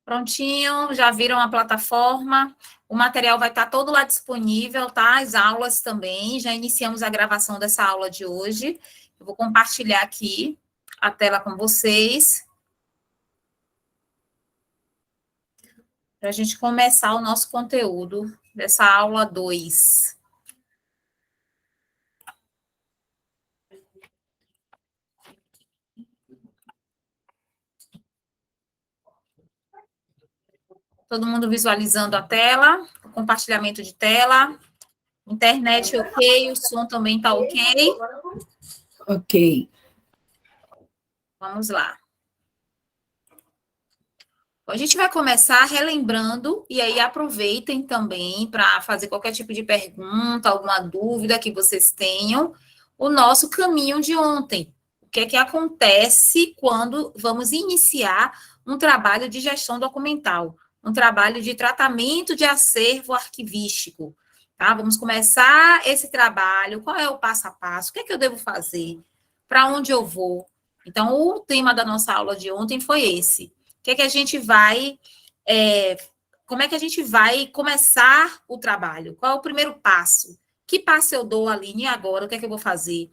Prontinho, já viram a plataforma? O material vai estar todo lá disponível, tá? As aulas também. Já iniciamos a gravação dessa aula de hoje. Eu vou compartilhar aqui a tela com vocês, para a gente começar o nosso conteúdo dessa aula 2. Todo mundo visualizando a tela, o compartilhamento de tela. Internet ok, o som também está ok? Ok. Vamos lá. A gente vai começar relembrando, e aí aproveitem também para fazer qualquer tipo de pergunta, alguma dúvida que vocês tenham, o nosso caminho de ontem. O que é que acontece quando vamos iniciar um trabalho de gestão documental, um trabalho de tratamento de acervo arquivístico, tá? Vamos começar esse trabalho, qual é o passo a passo, o que é que eu devo fazer, para onde eu vou. Então, o tema da nossa aula de ontem foi esse. O que é que a gente vai, como é que a gente vai começar o trabalho? Qual é o primeiro passo? Que passo eu dou, Aline, e agora? O que é que eu vou fazer?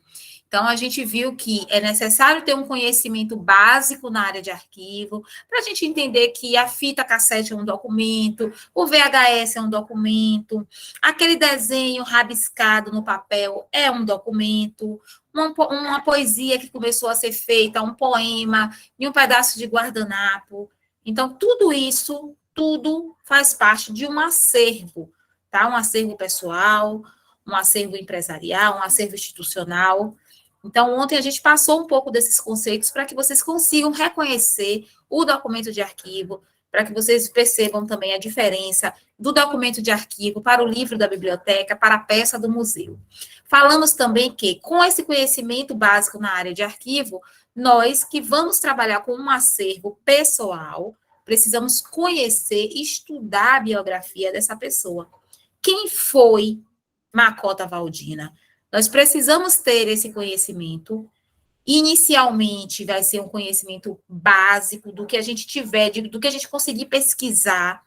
Então, a gente viu que é necessário ter um conhecimento básico na área de arquivo, para a gente entender que a fita cassete é um documento, o VHS é um documento, aquele desenho rabiscado no papel é um documento, uma poesia que começou a ser feita, um poema e um pedaço de guardanapo. Então, tudo isso, tudo faz parte de um acervo, tá? Um acervo pessoal, um acervo empresarial, um acervo institucional. Então, ontem a gente passou um pouco desses conceitos para que vocês consigam reconhecer o documento de arquivo, para que vocês percebam também a diferença do documento de arquivo para o livro da biblioteca, para a peça do museu. Falamos também que, com esse conhecimento básico na área de arquivo, nós que vamos trabalhar com um acervo pessoal, precisamos conhecer e estudar a biografia dessa pessoa. Quem foi Macota Valdina? Nós precisamos ter esse conhecimento. Inicialmente, vai ser um conhecimento básico do que a gente tiver, do que a gente conseguir pesquisar,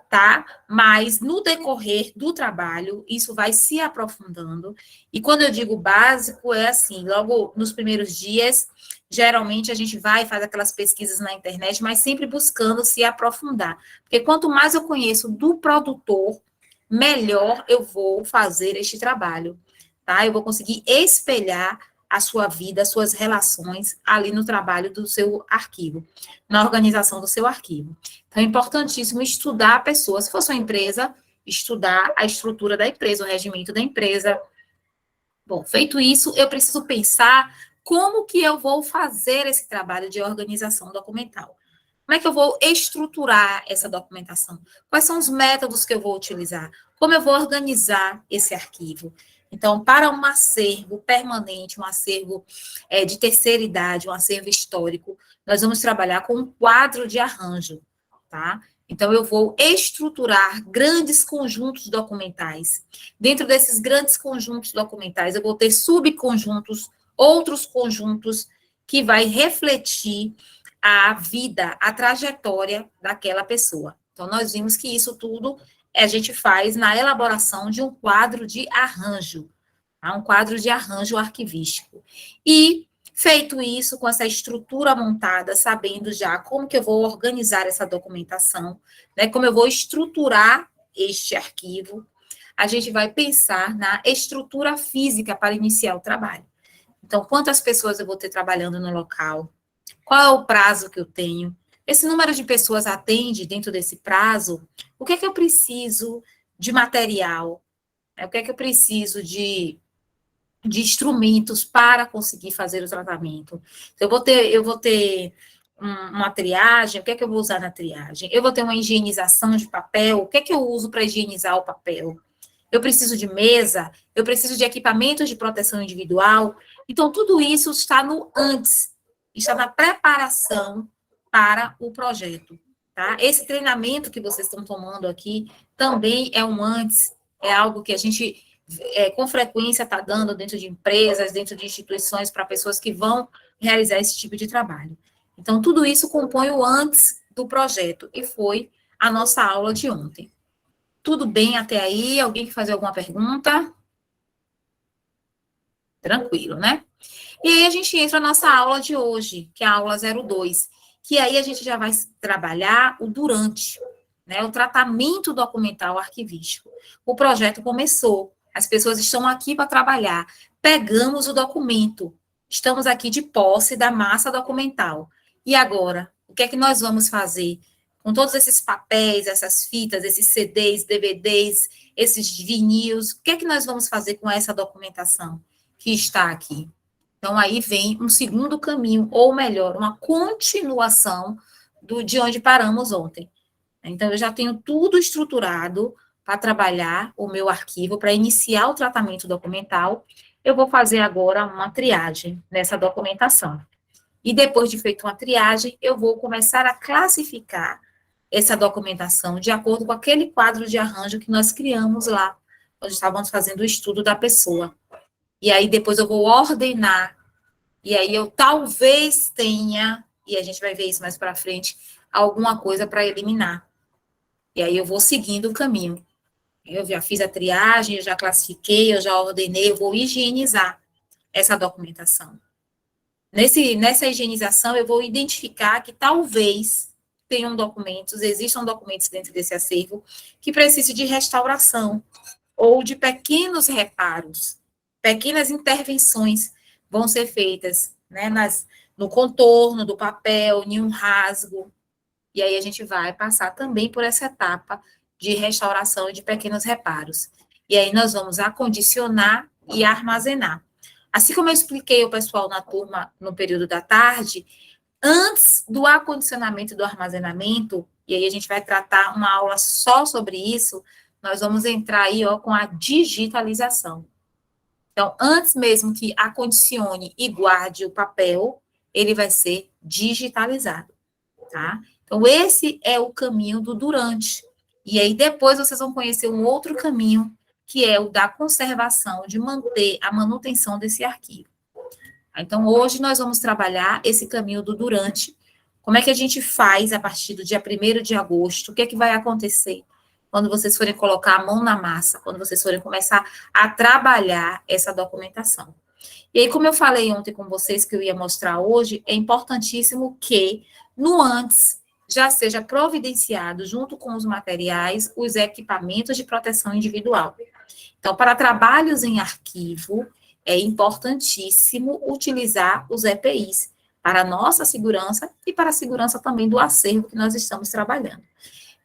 tá? Mas no decorrer do trabalho, isso vai se aprofundando. E quando eu digo básico, é assim, logo nos primeiros dias, geralmente a gente vai e faz aquelas pesquisas na internet, mas sempre buscando se aprofundar. Porque quanto mais eu conheço do produtor, melhor eu vou fazer este trabalho, tá? Eu vou conseguir espelhar a sua vida, as suas relações ali no trabalho do seu arquivo, na organização do seu arquivo. Então, é importantíssimo estudar a pessoa. Se for sua empresa, estudar a estrutura da empresa, o regimento da empresa. Bom, feito isso, eu preciso pensar como que eu vou fazer esse trabalho de organização documental. Como é que eu vou estruturar essa documentação? Quais são os métodos que eu vou utilizar? Como eu vou organizar esse arquivo? Então, para um acervo permanente, um acervo de terceira idade, um acervo histórico, nós vamos trabalhar com um quadro de arranjo, tá? Então, eu vou estruturar grandes conjuntos documentais. Dentro desses grandes conjuntos documentais, eu vou ter subconjuntos, outros conjuntos que vai refletir a vida, a trajetória daquela pessoa. Então, nós vimos que isso tudo a gente faz na elaboração de um quadro de arranjo, tá? Um quadro de arranjo arquivístico. E, feito isso, com essa estrutura montada, sabendo já como que eu vou organizar essa documentação, né, como eu vou estruturar este arquivo, a gente vai pensar na estrutura física para iniciar o trabalho. Então, quantas pessoas eu vou ter trabalhando no local? Qual é o prazo que eu tenho? Esse número de pessoas atende dentro desse prazo? O que é que eu preciso de material? O que é que eu preciso de instrumentos para conseguir fazer o tratamento? Eu vou ter uma triagem, o que é que eu vou usar na triagem? Eu vou ter uma higienização de papel, o que é que eu uso para higienizar o papel? Eu preciso de mesa, eu preciso de equipamentos de proteção individual. Então, tudo isso está no antes, está na preparação para o projeto, tá? Esse treinamento que vocês estão tomando aqui também é um antes, é algo que a gente, com frequência, está dando dentro de empresas, dentro de instituições, para pessoas que vão realizar esse tipo de trabalho. Então, tudo isso compõe o antes do projeto, e foi a nossa aula de ontem. Tudo bem até aí? Alguém quer fazer alguma pergunta? Tranquilo, né? E aí a gente entra na nossa aula de hoje, que é a aula 02, que aí a gente já vai trabalhar o durante, né? O tratamento documental arquivístico. O projeto começou, as pessoas estão aqui para trabalhar. Pegamos o documento, estamos aqui de posse da massa documental. E agora, o que é que nós vamos fazer com todos esses papéis, essas fitas, esses CDs, DVDs, esses vinis? O que é que nós vamos fazer com essa documentação que está aqui? Então, aí vem um segundo caminho, ou melhor, uma continuação de onde paramos ontem. Então, eu já tenho tudo estruturado para trabalhar o meu arquivo, para iniciar o tratamento documental. Eu vou fazer agora uma triagem nessa documentação. E depois de feito uma triagem, eu vou começar a classificar essa documentação de acordo com aquele quadro de arranjo que nós criamos lá, quando estávamos fazendo o estudo da pessoa. E aí, depois eu vou ordenar. E aí eu talvez tenha, e a gente vai ver isso mais para frente, alguma coisa para eliminar. E aí eu vou seguindo o caminho. Eu já fiz a triagem, eu já classifiquei, eu já ordenei, eu vou higienizar essa documentação. Nessa higienização, eu vou identificar que talvez tenham documentos, existam documentos dentro desse acervo que precisem de restauração ou de pequenos reparos, pequenas intervenções vão ser feitas, né, no contorno do papel, em um rasgo, e aí a gente vai passar também por essa etapa de restauração e de pequenos reparos. E aí nós vamos acondicionar e armazenar. Assim como eu expliquei ao pessoal na turma no período da tarde, antes do acondicionamento e do armazenamento, e aí a gente vai tratar uma aula só sobre isso, nós vamos entrar aí, ó, com a digitalização. Então, antes mesmo que acondicione e guarde o papel, ele vai ser digitalizado, tá? Então, esse é o caminho do durante. E aí, depois, vocês vão conhecer um outro caminho, que é o da conservação, de manter a manutenção desse arquivo. Então, hoje nós vamos trabalhar esse caminho do durante. Como é que a gente faz a partir do dia 1º de agosto? O que é que vai acontecer quando vocês forem colocar a mão na massa, quando vocês forem começar a trabalhar essa documentação? E aí, como eu falei ontem com vocês que eu ia mostrar hoje, é importantíssimo que, no antes, já seja providenciado, junto com os materiais, os equipamentos de proteção individual. Então, para trabalhos em arquivo, é importantíssimo utilizar os EPIs para a nossa segurança e para a segurança também do acervo que nós estamos trabalhando.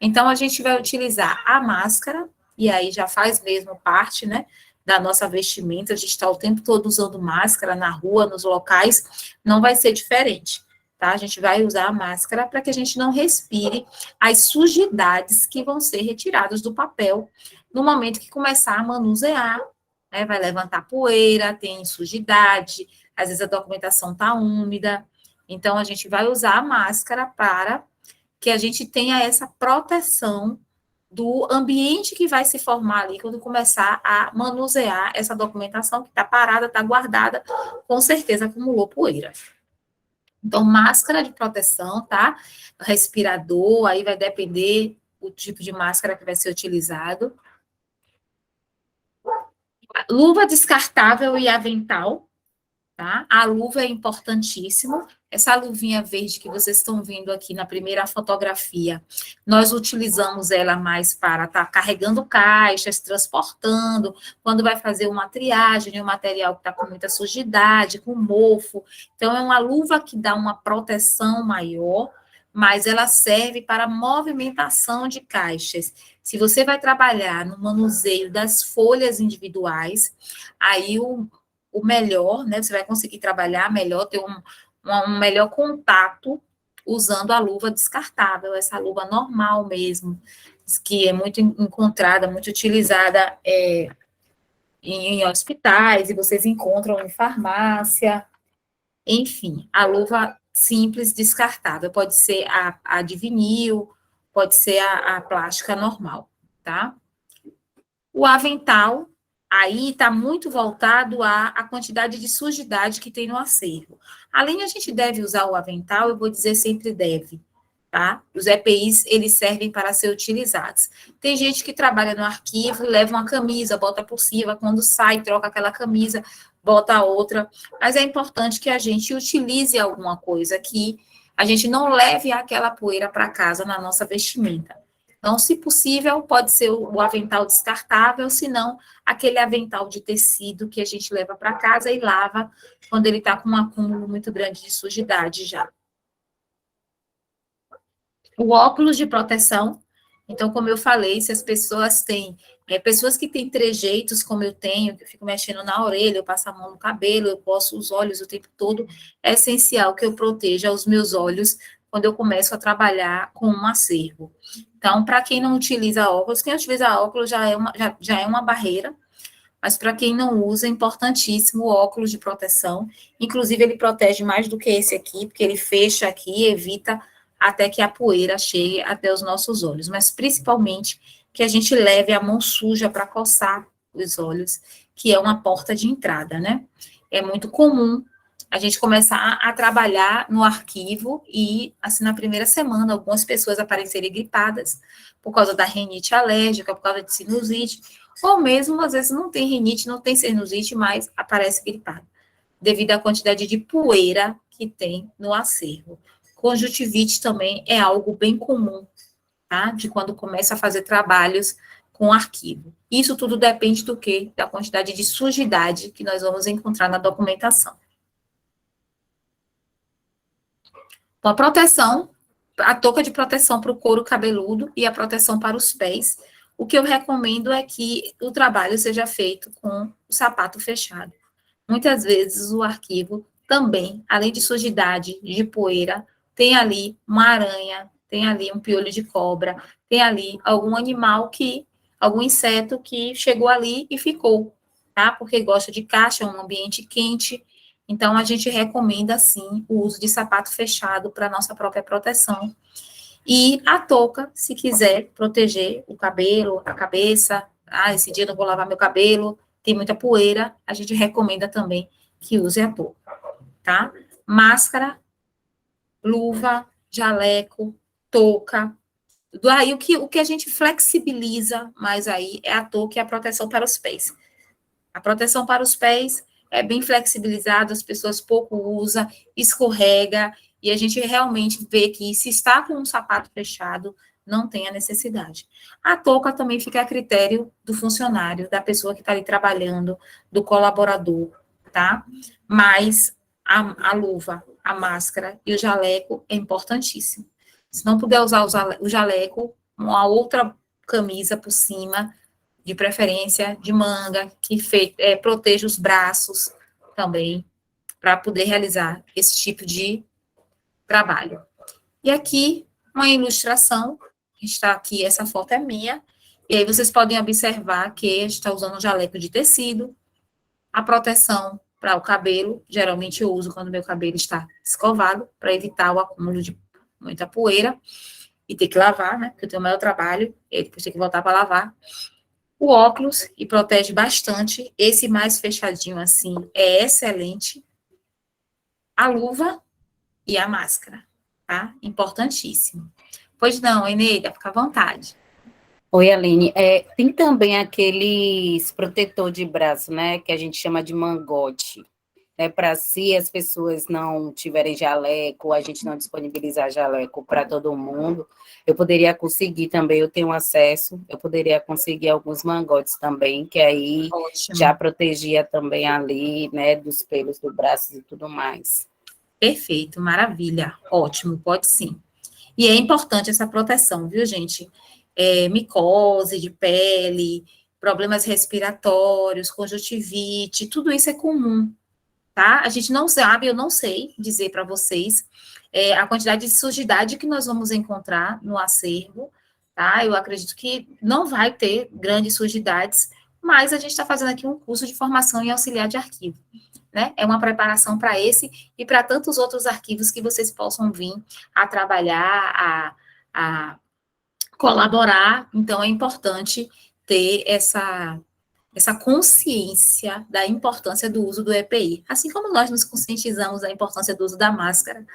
Então, a gente vai utilizar a máscara, e aí já faz mesmo parte, né, da nossa vestimenta, a gente está o tempo todo usando máscara na rua, nos locais, não vai ser diferente, tá? A gente vai usar a máscara para que a gente não respire as sujidades que vão ser retiradas do papel no momento que começar a manusear, né? Vai levantar poeira, tem sujidade, às vezes a documentação está úmida, então a gente vai usar a máscara para que a gente tenha essa proteção do ambiente que vai se formar ali quando começar a manusear essa documentação que está parada, está guardada, com certeza acumulou poeira. Então, máscara de proteção, tá? Respirador, aí vai depender o tipo de máscara que vai ser utilizado. Luva descartável e avental, tá? A luva é importantíssimo. Essa luvinha verde que vocês estão vendo aqui na primeira fotografia, nós utilizamos ela mais para estar carregando caixas, transportando, quando vai fazer uma triagem de um material que está com muita sujidade, com mofo. Então, é uma luva que dá uma proteção maior, mas ela serve para movimentação de caixas. Se você vai trabalhar no manuseio das folhas individuais, aí o melhor, né? Você vai conseguir trabalhar melhor, ter um melhor contato usando a luva descartável, essa luva normal mesmo, que é muito encontrada, muito utilizada em hospitais, e vocês encontram em farmácia, enfim, a luva simples descartável, pode ser a de vinil, pode ser a plástica normal, tá? O avental, Aí está muito voltado à quantidade de sujidade que tem no acervo. Além, a gente deve usar o avental, eu vou dizer sempre deve, tá? Os EPIs, eles servem para ser utilizados. Tem gente que trabalha no arquivo, leva uma camisa, bota por cima, quando sai, troca aquela camisa, bota a outra, mas é importante que a gente utilize alguma coisa que a gente não leve aquela poeira para casa na nossa vestimenta. Então, se possível, pode ser o avental descartável, se não, aquele avental de tecido que a gente leva para casa e lava quando ele está com um acúmulo muito grande de sujidade já. O óculos de proteção, então, como eu falei, se as pessoas têm, pessoas que têm trejeitos, como eu tenho, que eu fico mexendo na orelha, eu passo a mão no cabelo, eu coço os olhos o tempo todo, é essencial que eu proteja os meus olhos quando eu começo a trabalhar com um acervo. Então, para quem não utiliza óculos, quem utiliza óculos já é uma barreira, mas para quem não usa, é importantíssimo o óculos de proteção. Inclusive, ele protege mais do que esse aqui, porque ele fecha aqui e evita até que a poeira chegue até os nossos olhos. Mas, principalmente, que a gente leve a mão suja para coçar os olhos, que é uma porta de entrada, né? É muito comum a gente começar a trabalhar no arquivo e, assim, na primeira semana, algumas pessoas aparecerem gripadas por causa da rinite alérgica, por causa de sinusite, ou mesmo, às vezes, não tem rinite, não tem sinusite, mas aparece gripado, devido à quantidade de poeira que tem no acervo. Conjuntivite também é algo bem comum, tá? De quando começa a fazer trabalhos com arquivo. Isso tudo depende do quê? Da quantidade de sujidade que nós vamos encontrar na documentação. Então, a proteção, a touca de proteção para o couro cabeludo e a proteção para os pés. O que eu recomendo é que o trabalho seja feito com o sapato fechado. Muitas vezes o arquivo também, além de sujidade, de poeira, tem ali uma aranha, tem ali um piolho de cobra, tem ali algum animal algum inseto que chegou ali e ficou, tá? Porque gosta de caixa, é um ambiente quente. Então, a gente recomenda, sim, o uso de sapato fechado para nossa própria proteção. E a touca, se quiser proteger o cabelo, a cabeça, esse dia eu não vou lavar meu cabelo, tem muita poeira, a gente recomenda também que use a touca, tá? Máscara, luva, jaleco, touca. Aí o que a gente flexibiliza mais aí é a touca e a proteção para os pés. A proteção para os pés é bem flexibilizada, as pessoas pouco usam, escorrega, e a gente realmente vê que se está com um sapato fechado, não tem a necessidade. A touca também fica a critério do funcionário, da pessoa que está ali trabalhando, do colaborador, tá? Mas a luva, a máscara e o jaleco é importantíssimo. Se não puder usar o jaleco, uma outra camisa por cima, de preferência de manga, que proteja os braços também, para poder realizar esse tipo de trabalho. E aqui, uma ilustração, está aqui, essa foto é minha, e aí vocês podem observar que a gente está usando um jaleco de tecido, a proteção para o cabelo, geralmente eu uso quando meu cabelo está escovado, para evitar o acúmulo de muita poeira, e ter que lavar, né, porque eu tenho o maior trabalho, e depois tem que voltar para lavar. O óculos, e protege bastante. Esse mais fechadinho assim é excelente. A luva e a máscara, tá? Importantíssimo. Pois não, Eneida, fica à vontade. Oi, Aline. Tem também aqueles protetor de braço, né, que a gente chama de mangote. Para se as pessoas não tiverem jaleco, a gente não disponibilizar jaleco para todo mundo, eu poderia conseguir também, eu tenho acesso, eu poderia conseguir alguns mangotes também, que aí já Ótimo. protegia também ali, né, dos pelos do braço e tudo mais. Perfeito, maravilha. Ótimo, pode sim. E é importante essa proteção, viu, gente? Micose de pele, problemas respiratórios, conjuntivite, tudo isso é comum, tá? A gente não sabe, eu não sei dizer para vocês a quantidade de sujidade que nós vamos encontrar no acervo, tá? Eu acredito que não vai ter grandes sujidades, mas a gente está fazendo aqui um curso de formação em auxiliar de arquivo, né? É uma preparação para esse e para tantos outros arquivos que vocês possam vir a trabalhar, a colaborar. Então, é importante ter essa consciência da importância do uso do EPI. Assim como nós nos conscientizamos da importância do uso da máscara,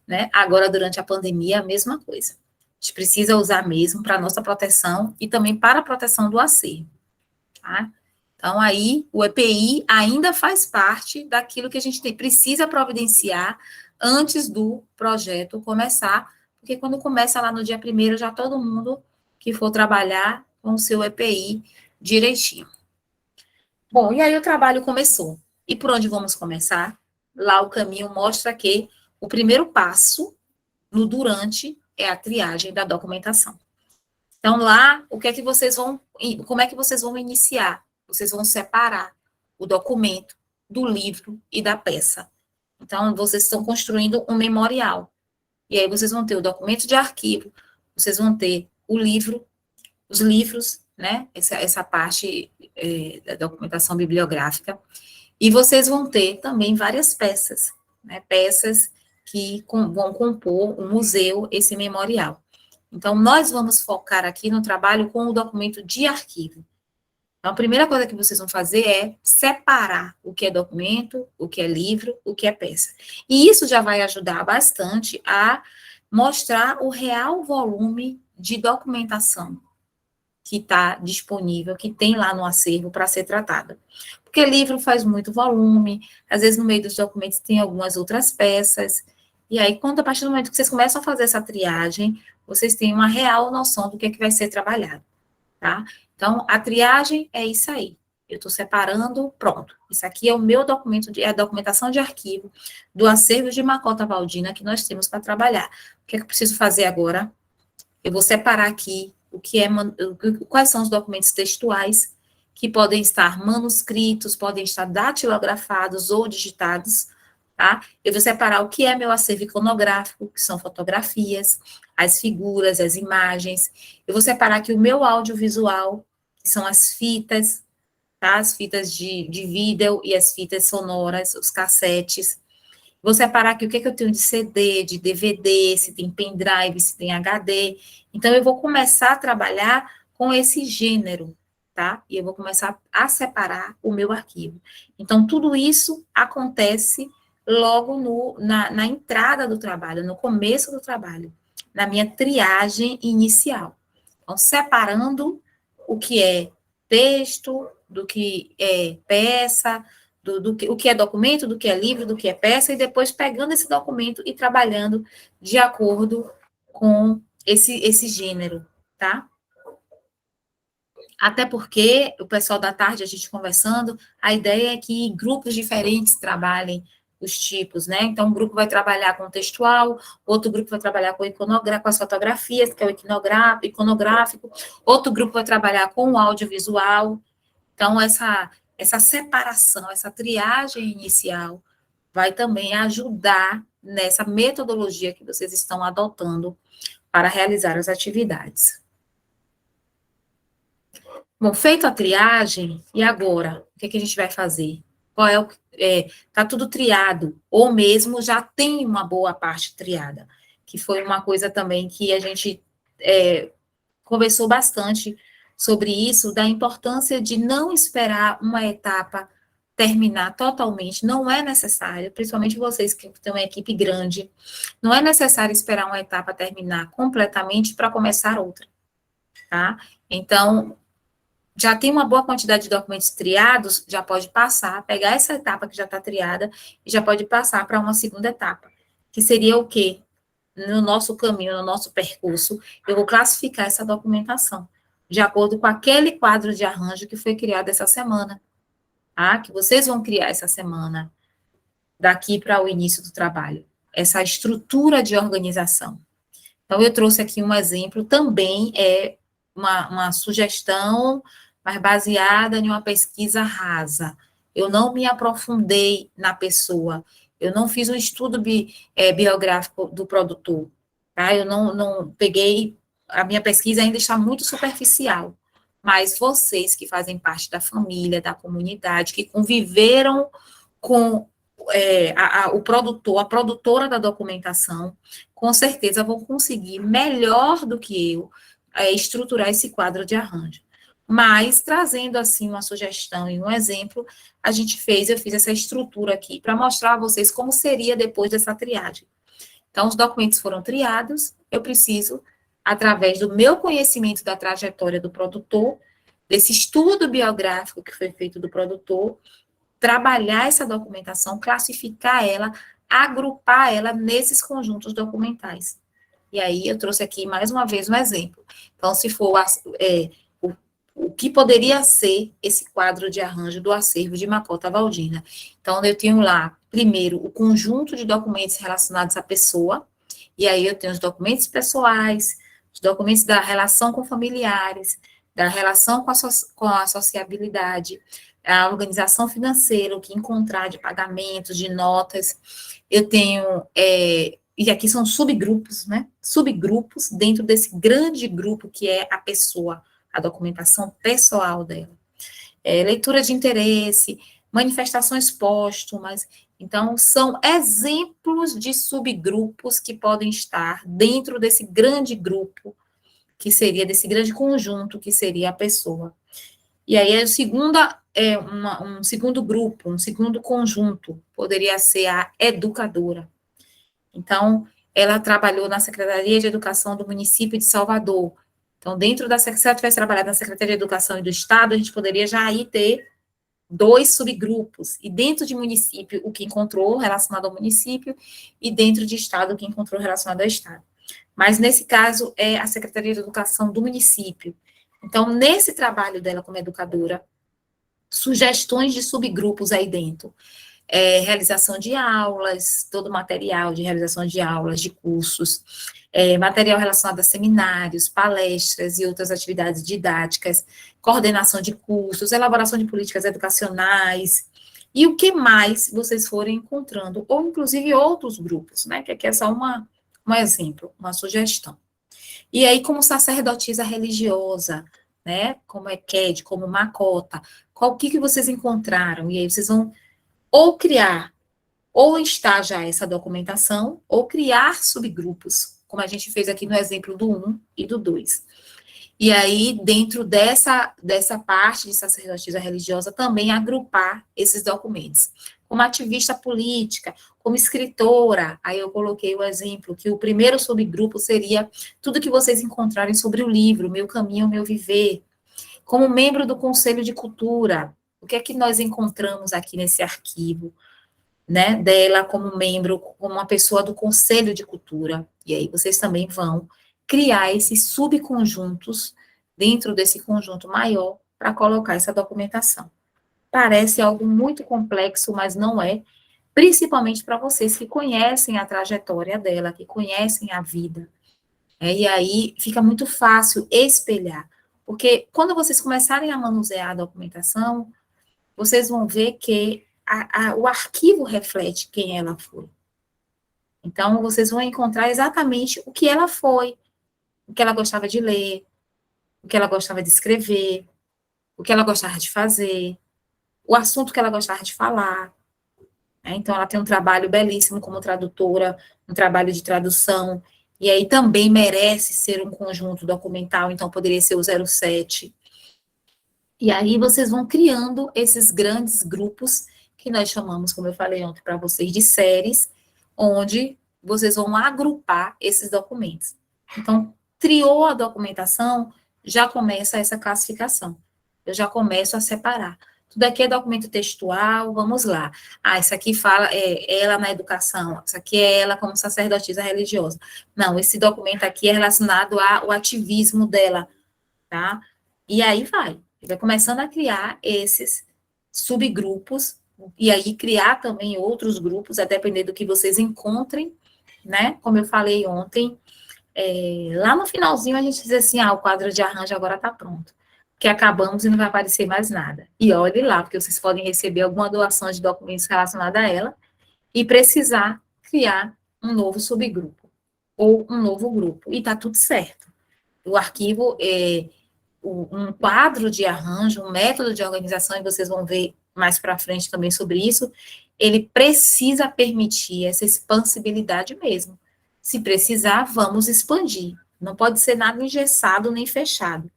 né? Agora, durante a pandemia, a mesma coisa. A gente precisa usar mesmo para a nossa proteção e também para a proteção do acervo, tá? Então, aí, o EPI ainda faz parte daquilo que a gente precisa providenciar antes do projeto começar, porque quando começa lá no dia 1º, já todo mundo que for trabalhar com o seu EPI direitinho. Bom, e aí o trabalho começou. E por onde vamos começar? Lá o caminho mostra que o primeiro passo no durante é a triagem da documentação. Então, lá, o que é que vocês vão, como é que vocês vão iniciar? Vocês vão separar o documento do livro e da peça. Então, vocês estão construindo um memorial. E aí, vocês vão ter o documento de arquivo, vocês vão ter o livro, os livros, né? Essa parte da documentação bibliográfica. E vocês vão ter também várias peças, né? Peças que vão compor o museu, esse memorial. Então, nós vamos focar aqui no trabalho com o documento de arquivo. Então, a primeira coisa que vocês vão fazer é separar o que é documento, o que é livro, o que é peça. E isso já vai ajudar bastante a mostrar o real volume de documentação que está disponível, que tem lá no acervo para ser tratada. Porque livro faz muito volume, às vezes no meio dos documentos tem algumas outras peças, e aí, quando a partir do momento que vocês começam a fazer essa triagem, vocês têm uma real noção do que é que vai ser trabalhado, tá? Então, a triagem é isso aí. Eu estou separando, pronto. Isso aqui é o meu documento, é a documentação de arquivo do acervo de Macota Valdina que nós temos para trabalhar. O que é que eu preciso fazer agora? Eu vou separar aqui quais são os documentos textuais que podem estar manuscritos, podem estar datilografados ou digitados, tá? Eu vou separar o que é meu acervo iconográfico, que são fotografias, as figuras, as imagens. Eu vou separar aqui o meu audiovisual, que são as fitas, tá? As fitas de vídeo e as fitas sonoras, os cassetes. Vou separar aqui o que é que eu tenho de CD, de DVD, se tem pendrive, se tem HD. Então, eu vou começar a trabalhar com esse gênero, tá? E eu vou começar a separar o meu arquivo. Então, tudo isso acontece logo na entrada do trabalho, no começo do trabalho, na minha triagem inicial. Então, separando o que é texto, do que é peça, o que é documento, do que é livro, do que é peça, e depois pegando esse documento e trabalhando de acordo com esse gênero, tá? Até porque o pessoal da tarde, a gente conversando, a ideia é que grupos diferentes trabalhem os tipos, né? Então, um grupo vai trabalhar com textual, outro grupo vai trabalhar com com as fotografias, que é o iconográfico, outro grupo vai trabalhar com o audiovisual. Então, essa separação, essa triagem inicial vai também ajudar nessa metodologia que vocês estão adotando para realizar as atividades. Bom, feito a triagem, e agora? O que, que a gente vai fazer? Qual é o... tá tudo triado, ou mesmo já tem uma boa parte triada, que foi uma coisa também que a gente conversou bastante sobre isso, da importância de não esperar uma etapa terminar totalmente, não é necessário, principalmente vocês que têm uma equipe grande, não é necessário esperar uma etapa terminar completamente para começar outra, tá? Então, já tem uma boa quantidade de documentos triados, já pode passar, pegar essa etapa que já está triada, e já pode passar para uma segunda etapa, que seria o quê? No nosso caminho, no nosso percurso, eu vou classificar essa documentação, de acordo com aquele quadro de arranjo que foi criado essa semana, tá? Que vocês vão criar essa semana, daqui para o início do trabalho, essa estrutura de organização. Então, eu trouxe aqui um exemplo, também é uma sugestão, mas baseada em uma pesquisa rasa. Eu não me aprofundei na pessoa, eu não fiz um estudo biográfico do produtor, tá? Eu não peguei, a minha pesquisa ainda está muito superficial, mas vocês que fazem parte da família, da comunidade, que conviveram com o produtor, a produtora da documentação, com certeza vão conseguir, melhor do que eu, estruturar esse quadro de arranjo. Mas, trazendo, assim, uma sugestão e um exemplo, eu fiz essa estrutura aqui, para mostrar a vocês como seria depois dessa triagem. Então, os documentos foram triados, eu preciso, através do meu conhecimento da trajetória do produtor, desse estudo biográfico que foi feito do produtor, trabalhar essa documentação, classificar ela, agrupar ela nesses conjuntos documentais. E aí eu trouxe aqui mais uma vez um exemplo. Então, se for o que poderia ser esse quadro de arranjo do acervo de Macota Valdina. Então, eu tenho lá, primeiro, o conjunto de documentos relacionados à pessoa, e aí eu tenho os documentos pessoais, os documentos da relação com familiares, da relação com a sociabilidade, a organização financeira, o que encontrar de pagamentos, de notas. Eu tenho, e aqui são subgrupos, né? Subgrupos dentro desse grande grupo que é a pessoa, a documentação pessoal dela. Leitura de interesse, manifestações póstumas. Então, são exemplos de subgrupos que podem estar dentro desse grande grupo, que seria desse grande conjunto, que seria a pessoa. E aí, um segundo grupo, um segundo conjunto, poderia ser a educadora. Então, ela trabalhou na Secretaria de Educação do município de Salvador. Então, dentro da Secretaria, se ela tivesse trabalhado na Secretaria de Educação e do Estado, a gente poderia já aí ter 2 subgrupos. E dentro de município, o que encontrou relacionado ao município, e dentro de Estado, o que encontrou relacionado ao Estado. Mas, nesse caso, é a Secretaria de Educação do município. Então, nesse trabalho dela como educadora, sugestões de subgrupos aí dentro. Realização de aulas, todo o material de realização de aulas, de cursos, material relacionado a seminários, palestras e outras atividades didáticas, coordenação de cursos, elaboração de políticas educacionais, e o que mais vocês forem encontrando, ou inclusive outros grupos, né, que aqui é só um exemplo, uma sugestão. E aí, como sacerdotisa religiosa, né, como Eked, como Macota, o que vocês encontraram? E aí vocês vão ou criar, ou está já essa documentação, ou criar subgrupos, como a gente fez aqui no exemplo do 1 e do 2. E aí, dentro dessa parte de sacerdotisa religiosa, também agrupar esses documentos. Como ativista política, como escritora, aí eu coloquei o exemplo que o primeiro subgrupo seria tudo que vocês encontrarem sobre o livro, Meu Caminho, Meu Viver. Como membro do Conselho de Cultura, o que é que nós encontramos aqui nesse arquivo, né, dela como membro, como uma pessoa do Conselho de Cultura. E aí vocês também vão criar esses subconjuntos dentro desse conjunto maior para colocar essa documentação. Parece algo muito complexo, mas não é, principalmente para vocês que conhecem a trajetória dela, que conhecem a vida. E aí fica muito fácil espelhar, porque quando vocês começarem a manusear a documentação, vocês vão ver que o arquivo reflete quem ela foi. Então, vocês vão encontrar exatamente o que ela foi, o que ela gostava de ler, o que ela gostava de escrever, o que ela gostava de fazer, o assunto que ela gostava de falar. Então, ela tem um trabalho belíssimo como tradutora, um trabalho de tradução, e aí também merece ser um conjunto documental, então poderia ser o 07. E aí vocês vão criando esses grandes grupos, que nós chamamos, como eu falei ontem para vocês, de séries, onde vocês vão agrupar esses documentos. Então, triou a documentação, já começa essa classificação. Eu já começo a separar. Tudo aqui é documento textual, vamos lá. Isso aqui fala ela na educação, isso aqui é ela como sacerdotisa religiosa. Não, esse documento aqui é relacionado ao ativismo dela, tá? E aí vai começando a criar esses subgrupos, e aí criar também outros grupos, a depender do que vocês encontrem, né? Como eu falei ontem, lá no finalzinho a gente diz assim, o quadro de arranjo agora está pronto, que acabamos e não vai aparecer mais nada. E olhe lá, porque vocês podem receber alguma doação de documentos relacionada a ela e precisar criar um novo subgrupo ou um novo grupo, e está tudo certo. O arquivo um quadro de arranjo, um método de organização, e vocês vão ver mais para frente também sobre isso, ele precisa permitir essa expansibilidade mesmo. Se precisar, vamos expandir. Não pode ser nada engessado nem fechado,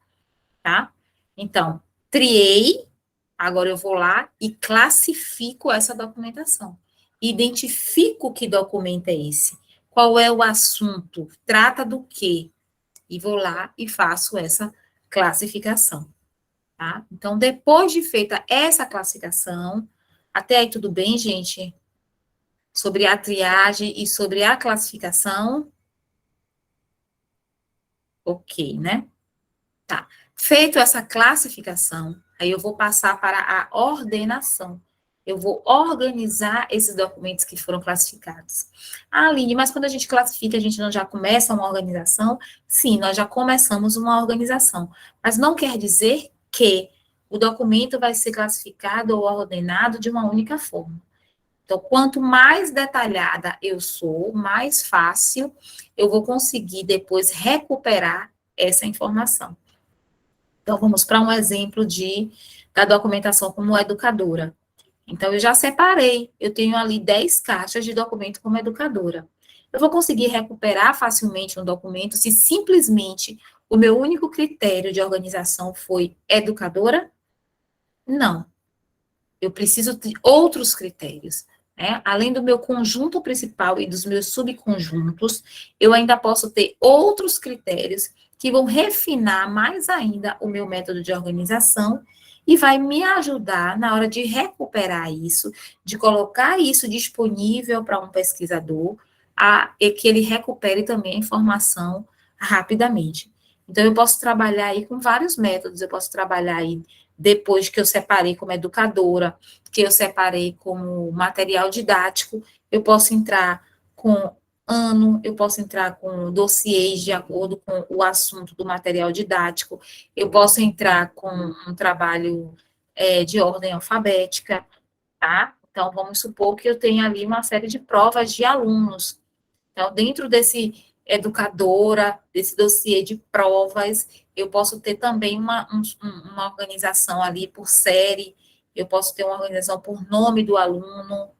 tá? Então, triei, agora eu vou lá e classifico essa documentação. Identifico que documento é esse. Qual é o assunto? Trata do quê? E vou lá e faço essa classificação. Tá? Então, depois de feita essa classificação, até aí tudo bem, gente? Sobre a triagem e sobre a classificação? Ok, né? Tá. Feito essa classificação, aí eu vou passar para a ordenação. Eu vou organizar esses documentos que foram classificados. Ah, Aline, mas quando a gente classifica, a gente não já começa uma organização? Sim, nós já começamos uma organização. Mas não quer dizer que o documento vai ser classificado ou ordenado de uma única forma. Então, quanto mais detalhada eu sou, mais fácil eu vou conseguir depois recuperar essa informação. Então, vamos para um exemplo da documentação como educadora. Então, eu já separei, eu tenho ali 10 caixas de documento como educadora. Eu vou conseguir recuperar facilmente um documento se simplesmente o meu único critério de organização foi educadora? Não. Eu preciso de outros critérios. Né? Além do meu conjunto principal e dos meus subconjuntos, eu ainda posso ter outros critérios que vão refinar mais ainda o meu método de organização e vai me ajudar na hora de recuperar isso, de colocar isso disponível para um pesquisador, e que ele recupere também a informação rapidamente. Então, eu posso trabalhar aí com vários métodos, eu posso trabalhar aí depois que eu separei como educadora, que eu separei como material didático, eu posso entrar com ano, eu posso entrar com dossiês de acordo com o assunto do material didático, eu posso entrar com um trabalho de ordem alfabética, tá? Então, vamos supor que eu tenha ali uma série de provas de alunos. Então, dentro desse educadora, desse dossiê de provas, eu posso ter também uma organização ali por série, eu posso ter uma organização por nome do aluno.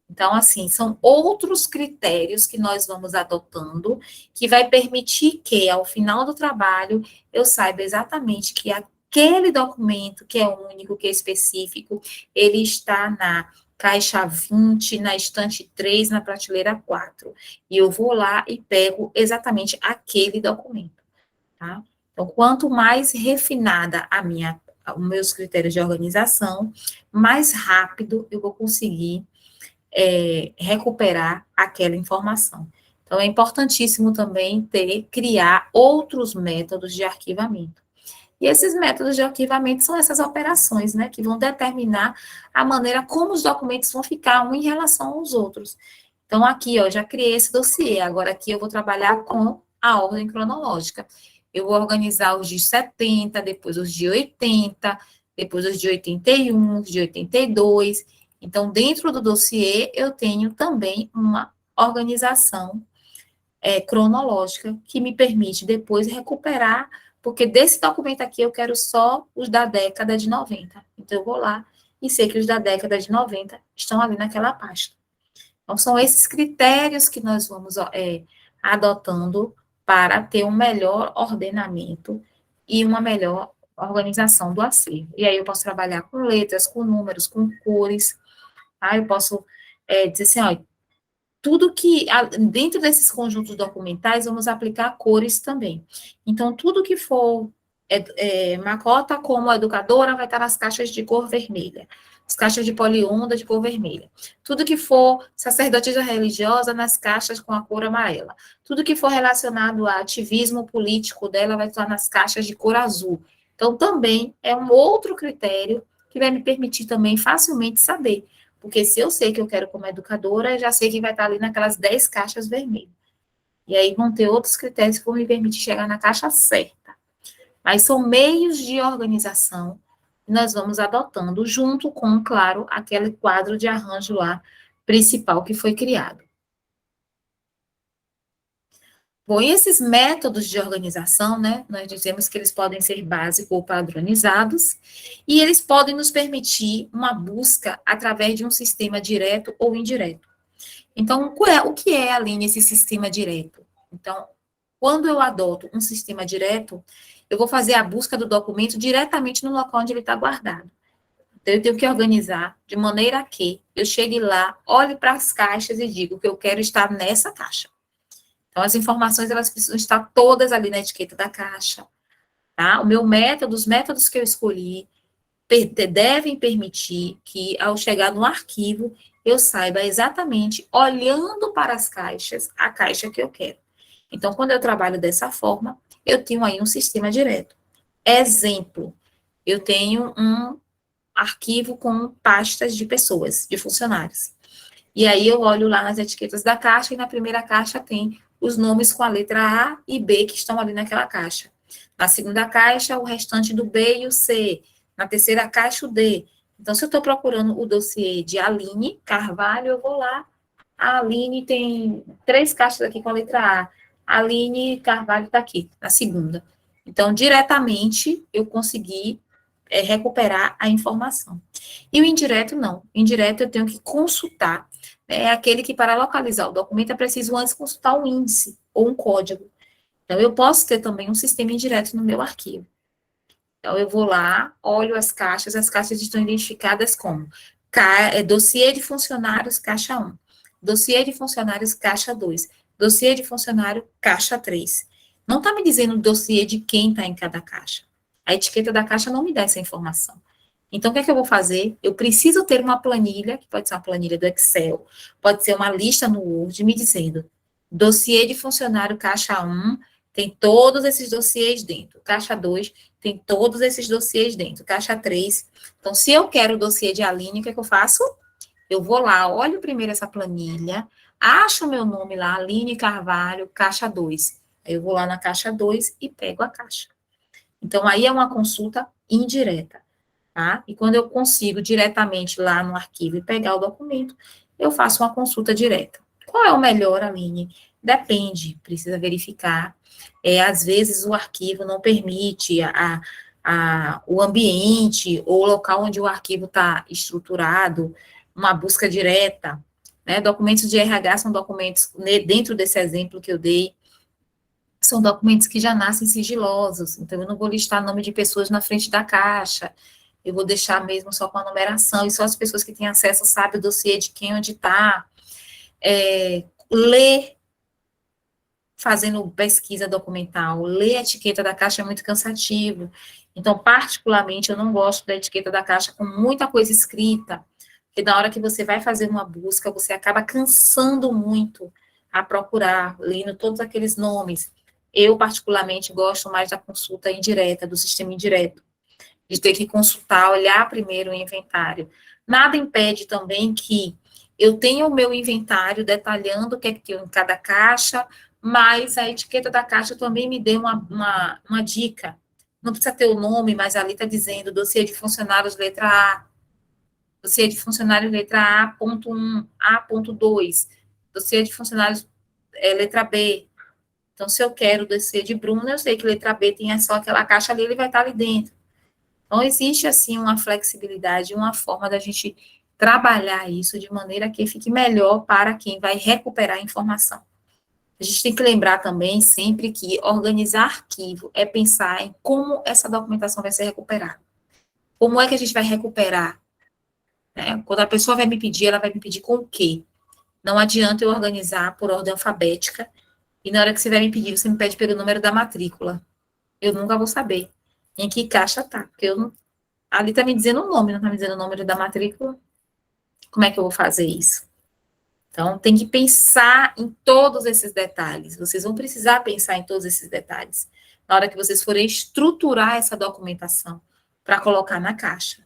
Então, assim, são outros critérios que nós vamos adotando, que vai permitir que, ao final do trabalho, eu saiba exatamente que aquele documento, que é único, que é específico, ele está na caixa 20, na estante 3, na prateleira 4. E eu vou lá e pego exatamente aquele documento, tá? Então, quanto mais refinada os meus critérios de organização, mais rápido eu vou conseguir recuperar aquela informação. Então, é importantíssimo também criar outros métodos de arquivamento. E esses métodos de arquivamento são essas operações, né, que vão determinar a maneira como os documentos vão ficar um em relação aos outros. Então, aqui, ó, já criei esse dossiê, agora aqui eu vou trabalhar com a ordem cronológica. Eu vou organizar os de 70, depois os de 80, depois os de 81, os de 82. Então, dentro do dossiê, eu tenho também uma organização cronológica que me permite depois recuperar, porque desse documento aqui eu quero só os da década de 90. Então, eu vou lá e sei que os da década de 90 estão ali naquela pasta. Então, são esses critérios que nós vamos adotando para ter um melhor ordenamento e uma melhor organização do acervo. E aí eu posso trabalhar com letras, com números, com cores. Tá? Eu posso dizer assim, ó, tudo que, dentro desses conjuntos documentais, vamos aplicar cores também. Então, tudo que for Macota como educadora vai estar nas caixas de cor vermelha, as caixas de polionda de cor vermelha. Tudo que for sacerdotisa religiosa nas caixas com a cor amarela. Tudo que for relacionado a ativismo político dela vai estar nas caixas de cor azul. Então, também é um outro critério que vai me permitir também facilmente saber. Porque se eu sei que eu quero como educadora, eu já sei que vai estar ali naquelas 10 caixas vermelhas. E aí vão ter outros critérios que vão me permitir chegar na caixa certa. Mas são meios de organização que nós vamos adotando, junto com, claro, aquele quadro de arranjo lá principal que foi criado. Bom, e esses métodos de organização, né, nós dizemos que eles podem ser básicos ou padronizados, e eles podem nos permitir uma busca através de um sistema direto ou indireto. Então, o que é, Aline, esse sistema direto? Então, Quando eu adoto um sistema direto, eu vou fazer a busca do documento diretamente no local onde ele está guardado. Então, eu tenho que organizar de maneira que eu chegue lá, olhe para as caixas e digo que eu quero estar nessa caixa. Então, as informações, elas precisam estar todas ali na etiqueta da caixa, tá? O meu método, os métodos que eu escolhi, devem permitir que, ao chegar no arquivo, eu saiba exatamente, olhando para as caixas, a caixa que eu quero. Então, quando eu trabalho dessa forma, eu tenho aí um sistema direto. Exemplo, eu tenho um arquivo com pastas de pessoas, de funcionários. E aí eu olho lá nas etiquetas da caixa e na primeira caixa tem os nomes com a letra A e B que estão ali naquela caixa. Na segunda caixa, o restante do B e o C. Na terceira caixa, o D. Então, se eu estou procurando o dossiê de Aline Carvalho, eu vou lá. A Aline tem 3 caixas aqui com a letra A. A Aline Carvalho está aqui, na segunda. Então, diretamente, eu consegui recuperar a informação. E o indireto, não. O indireto, eu tenho que consultar. É aquele que, para localizar o documento, é preciso antes consultar um índice ou um código. Então, eu posso ter também um sistema indireto no meu arquivo. Então, eu vou lá, olho as caixas estão identificadas como dossiê de funcionários, caixa 1, dossiê de funcionários, caixa 2, dossiê de funcionário, caixa 3. Não está me dizendo o dossiê de quem está em cada caixa. A etiqueta da caixa não me dá essa informação. Então, o que é que eu vou fazer? Eu preciso ter uma planilha, que pode ser uma planilha do Excel, pode ser uma lista no Word, me dizendo, dossiê de funcionário, caixa 1, tem todos esses dossiês dentro. Caixa 2 tem todos esses dossiês dentro. Caixa 3. Então, se eu quero o dossiê de Aline, o que é que eu faço? Eu vou lá, olho primeiro essa planilha, acho o meu nome lá, Aline Carvalho, caixa 2. Aí eu vou lá na caixa 2 e pego a caixa. Então, aí é uma consulta indireta, tá? E quando eu consigo diretamente lá no arquivo e pegar o documento, eu faço uma consulta direta. Qual é o melhor, Aline? Depende, precisa verificar. Às vezes o arquivo não permite o ambiente ou o local onde o arquivo está estruturado, uma busca direta, né? Documentos de RH são documentos, dentro desse exemplo que eu dei, são documentos que já nascem sigilosos, então eu não vou listar nome de pessoas na frente da caixa, eu vou deixar mesmo só com a numeração, e só as pessoas que têm acesso sabem o dossiê de quem, onde está. Ler, fazendo pesquisa documental, ler a etiqueta da caixa é muito cansativo, então, particularmente, eu não gosto da etiqueta da caixa com muita coisa escrita, porque na hora que você vai fazer uma busca, você acaba cansando muito a procurar, lendo todos aqueles nomes. Eu, particularmente, gosto mais da consulta indireta, do sistema indireto, de ter que consultar, olhar primeiro o inventário. Nada impede também que eu tenha o meu inventário detalhando o que é que tem em cada caixa, mas a etiqueta da caixa também me dê uma dica. Não precisa ter o nome, mas ali está dizendo dossiê de funcionários letra A, dossiê de funcionários letra A, ponto 1, A, ponto 2, dossiê de funcionários letra B. Então, se eu quero o dossiê de Bruna, eu sei que letra B tem só aquela caixa ali, ele vai estar ali dentro. Então, existe, assim, uma flexibilidade, uma forma da gente trabalhar isso de maneira que fique melhor para quem vai recuperar a informação. A gente tem que lembrar também, sempre, que organizar arquivo é pensar em como essa documentação vai ser recuperada. Como é que a gente vai recuperar? Né? Quando a pessoa vai me pedir, ela vai me pedir com o quê? Não adianta eu organizar por ordem alfabética, e na hora que você vai me pedir, você me pede pelo número da matrícula. Eu nunca vou saber em que caixa tá, porque eu não, ali está me dizendo o nome, não está me dizendo o número da matrícula. Como é que eu vou fazer isso? Então, tem que pensar em todos esses detalhes. Vocês vão precisar pensar em todos esses detalhes na hora que vocês forem estruturar essa documentação para colocar na caixa,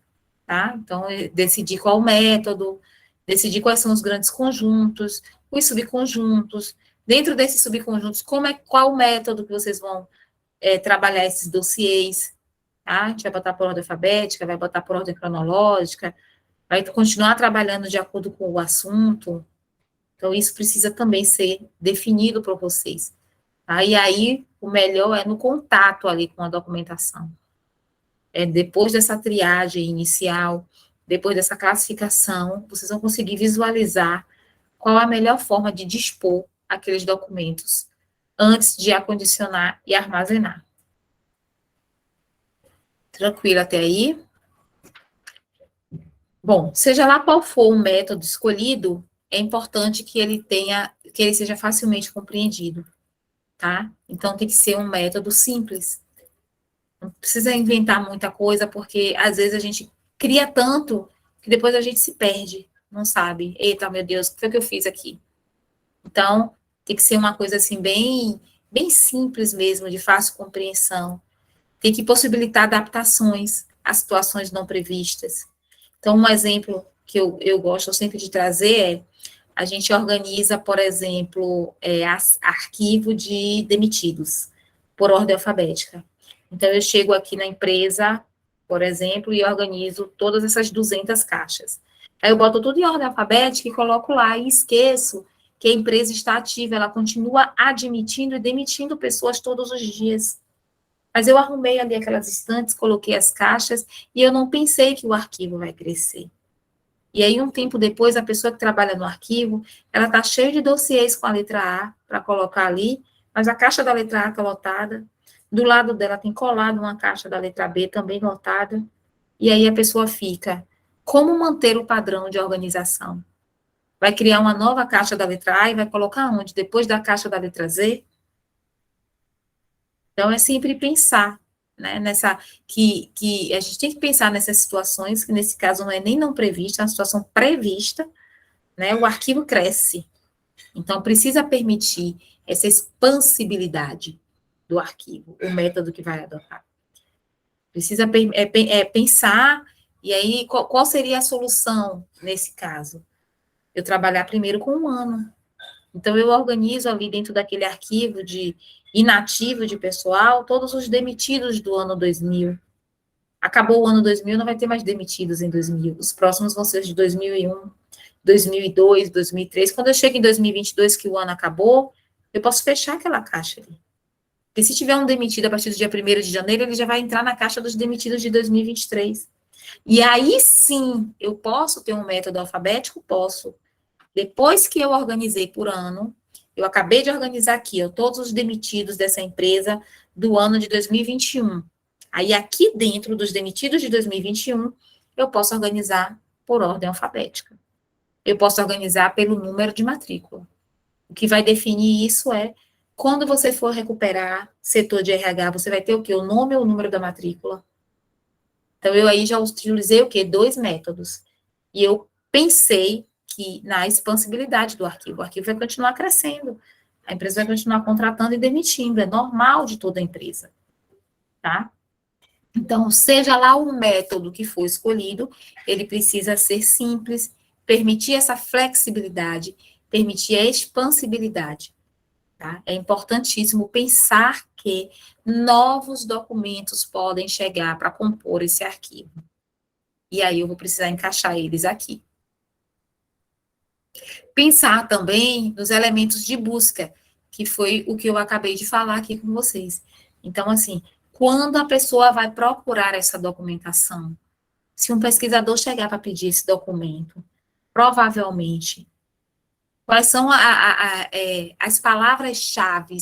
tá? Então, decidir qual o método, decidir quais são os grandes conjuntos, os subconjuntos. Dentro desses subconjuntos, qual o método que vocês vão trabalhar esses dossiês, tá? A gente vai botar por ordem alfabética, vai botar por ordem cronológica, vai continuar trabalhando de acordo com o assunto. Então, isso precisa também ser definido para vocês. Tá? E aí, o melhor é no contato ali com a documentação. Depois dessa triagem inicial, depois dessa classificação, vocês vão conseguir visualizar qual a melhor forma de dispor aqueles documentos antes de acondicionar e armazenar. Tranquilo até aí? Bom, seja lá qual for o método escolhido, é importante que ele seja facilmente compreendido, tá? Então tem que ser um método simples. Não precisa inventar muita coisa, porque às vezes a gente cria tanto que depois a gente se perde, não sabe? Eita, meu Deus, o que foi que eu fiz aqui? Então, tem que ser uma coisa assim bem simples mesmo, de fácil compreensão. Tem que possibilitar adaptações a situações não previstas. Então, um exemplo que eu gosto sempre de trazer é, a gente organiza, por exemplo, arquivo de demitidos, por ordem alfabética. Então, eu chego aqui na empresa, por exemplo, e organizo todas essas 200 caixas. Aí eu boto tudo em ordem alfabética e coloco lá, e esqueço que a empresa está ativa, ela continua admitindo e demitindo pessoas todos os dias. Mas eu arrumei ali aquelas estantes, coloquei as caixas, e eu não pensei que o arquivo vai crescer. E aí, um tempo depois, a pessoa que trabalha no arquivo, ela está cheia de dossiês com a letra A para colocar ali, mas a caixa da letra A está lotada, do lado dela tem colado uma caixa da letra B também lotada, e aí a pessoa fica, como manter o padrão de organização? Vai criar uma nova caixa da letra A e vai colocar onde? Depois da caixa da letra Z? Então, é sempre pensar, né, que a gente tem que pensar nessas situações, que nesse caso não é nem não prevista, é uma situação prevista, né, o arquivo cresce. Então, precisa permitir essa expansibilidade do arquivo, o método que vai adotar. Precisa pensar, e aí, qual seria a solução nesse caso? Eu trabalhar primeiro com 1 ano. Então, eu organizo ali dentro daquele arquivo de inativo de pessoal, todos os demitidos do ano 2000. Acabou o ano 2000, não vai ter mais demitidos em 2000. Os próximos vão ser os de 2001, 2002, 2003. Quando eu chego em 2022, que o ano acabou, eu posso fechar aquela caixa ali. Porque se tiver um demitido a partir do dia 1º de janeiro, ele já vai entrar na caixa dos demitidos de 2023. E aí sim, eu posso ter um método alfabético? Posso. Depois que eu organizei por ano, eu acabei de organizar aqui, ó, todos os demitidos dessa empresa do ano de 2021. Aí, aqui dentro dos demitidos de 2021, eu posso organizar por ordem alfabética. Eu posso organizar pelo número de matrícula. O que vai definir isso é, quando você for recuperar setor de RH, você vai ter o quê? O nome ou o número da matrícula? Então, eu aí já utilizei o quê? 2 métodos. E eu pensei que na expansibilidade do arquivo, o arquivo vai continuar crescendo, a empresa vai continuar contratando e demitindo, é normal de toda empresa, tá? Então, seja lá o método que for escolhido, ele precisa ser simples, permitir essa flexibilidade, permitir a expansibilidade, tá? É importantíssimo pensar que novos documentos podem chegar para compor esse arquivo. E aí eu vou precisar encaixar eles aqui. Pensar também nos elementos de busca, que foi o que eu acabei de falar aqui com vocês. Então, assim, quando a pessoa vai procurar essa documentação, se um pesquisador chegar para pedir esse documento, provavelmente, quais são as palavras-chave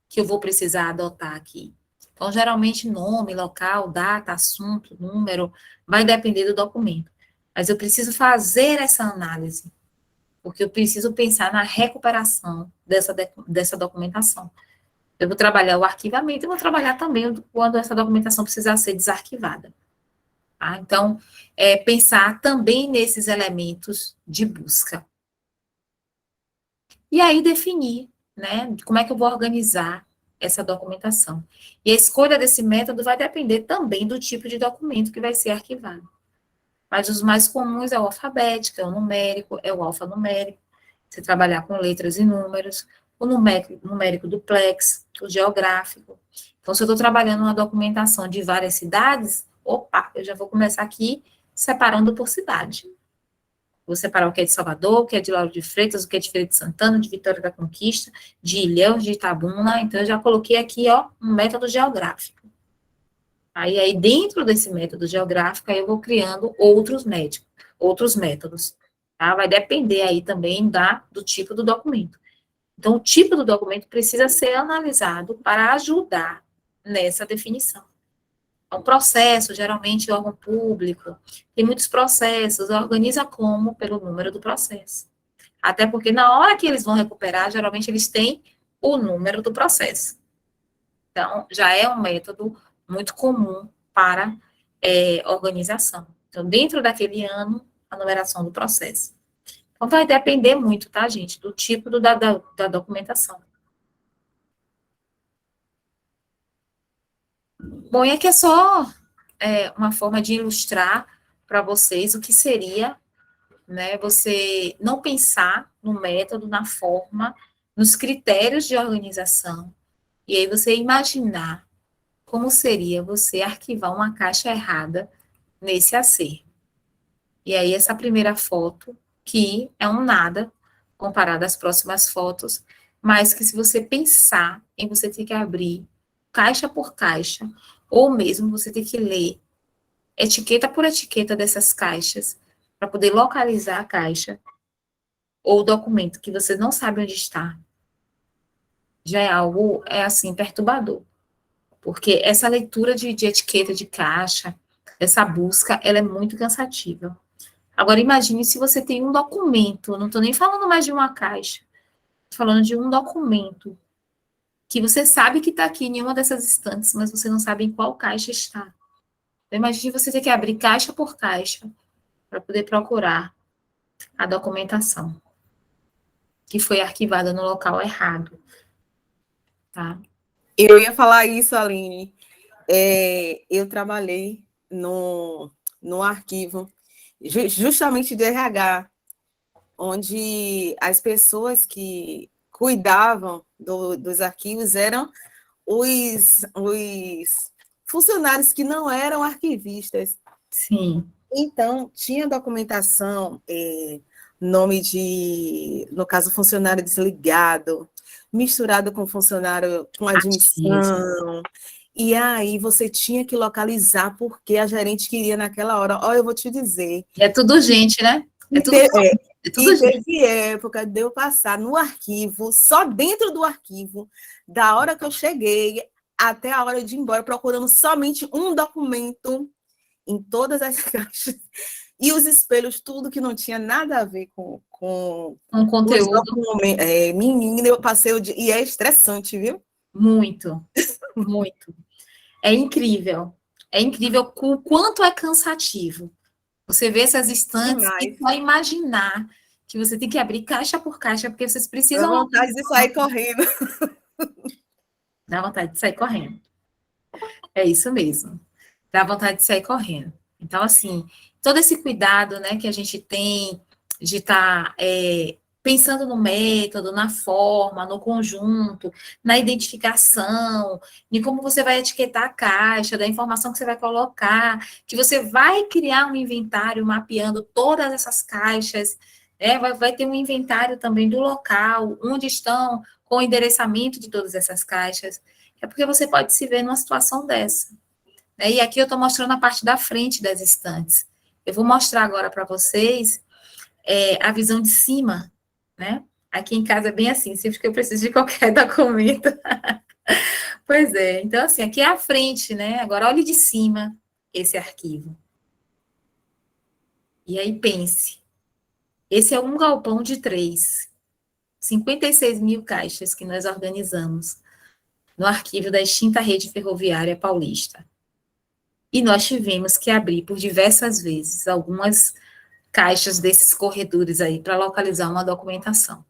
que eu vou precisar adotar aqui? Então, geralmente, nome, local, data, assunto, número, vai depender do documento. Mas eu preciso fazer essa análise, porque eu preciso pensar na recuperação dessa documentação. Eu vou trabalhar o arquivamento e vou trabalhar também quando essa documentação precisar ser desarquivada. Tá? Então, pensar também nesses elementos de busca. E aí definir, né, como é que eu vou organizar essa documentação. E a escolha desse método vai depender também do tipo de documento que vai ser arquivado. Mas os mais comuns é o alfabético, é o numérico, é o alfanumérico, você trabalhar com letras e números, o numérico duplex, o geográfico. Então, se eu estou trabalhando uma documentação de várias cidades, opa, eu já vou começar aqui separando por cidade. Vou separar o que é de Salvador, o que é de Lauro de Freitas, o que é de Feira de Santana, de Vitória da Conquista, de Ilhéus, de Itabuna. Então, eu já coloquei aqui, ó, um método geográfico. Aí dentro desse método geográfico, aí eu vou criando outros métodos, tá? Vai depender aí também do tipo do documento. Então, o tipo do documento precisa ser analisado para ajudar nessa definição. O processo, geralmente, o órgão público, tem muitos processos, organiza como? Pelo número do processo. Até porque na hora que eles vão recuperar, geralmente eles têm o número do processo. Então, já é um método muito comum para organização. Então, dentro daquele ano, a numeração do processo. Então, vai depender muito, tá, gente, do tipo da documentação. Bom, e aqui é só uma forma de ilustrar para vocês o que seria, né, você não pensar no método, na forma, nos critérios de organização, e aí você imaginar como seria você arquivar uma caixa errada nesse acervo. E aí, essa primeira foto, que é um nada, comparado às próximas fotos, mas que se você pensar em você ter que abrir caixa por caixa, ou mesmo você ter que ler etiqueta por etiqueta dessas caixas, para poder localizar a caixa, ou o documento que você não sabe onde está, já é algo, assim, perturbador. Porque essa leitura de etiqueta de caixa, essa busca, ela é muito cansativa. Agora, imagine se você tem um documento, não estou nem falando mais de uma caixa, estou falando de um documento, que você sabe que está aqui em uma dessas estantes, mas você não sabe em qual caixa está. Então, imagine você ter que abrir caixa por caixa para poder procurar a documentação que foi arquivada no local errado, tá? Eu ia falar isso, Aline. Eu trabalhei no arquivo, justamente de RH, onde as pessoas que cuidavam dos arquivos eram os funcionários que não eram arquivistas. Sim. Então, tinha documentação, nome no caso, funcionário desligado, misturado com funcionário com admissão. E aí você tinha que localizar porque a gerente queria naquela hora. Ó, eu vou te dizer. É tudo gente, né? É tudo gente. Teve época de eu passar no arquivo, só dentro do arquivo, da hora que eu cheguei até a hora de ir embora, procurando somente um documento em todas as caixas. E os espelhos, tudo que não tinha nada a ver com Um conteúdo. Menina, eu passei o dia. E é estressante, viu? Muito, muito. É incrível. É incrível o quanto é cansativo. Você vê essas estantes Demais. e só imaginar que você tem que abrir caixa por caixa, porque vocês precisam... Dá vontade de sair correndo. Dá vontade de sair correndo. É isso mesmo. Dá vontade de sair correndo. Então, assim, todo esse cuidado, né, que a gente tem de estar pensando no método, na forma, no conjunto, na identificação, de como você vai etiquetar a caixa, da informação que você vai colocar, que você vai criar um inventário mapeando todas essas caixas, vai ter um inventário também do local, onde estão, com o endereçamento de todas essas caixas. É porque você pode se ver numa situação dessa. E aqui eu estou mostrando a parte da frente das estantes. Eu vou mostrar agora para vocês a visão de cima, né? Aqui em casa é bem assim, sempre que eu preciso de qualquer documento. Pois é, então assim, aqui é a frente, né? Agora olhe de cima esse arquivo. E aí pense, esse é um galpão de 56 mil caixas que nós organizamos no arquivo da extinta rede ferroviária paulista. E nós tivemos que abrir por diversas vezes algumas caixas desses corredores aí para localizar uma documentação.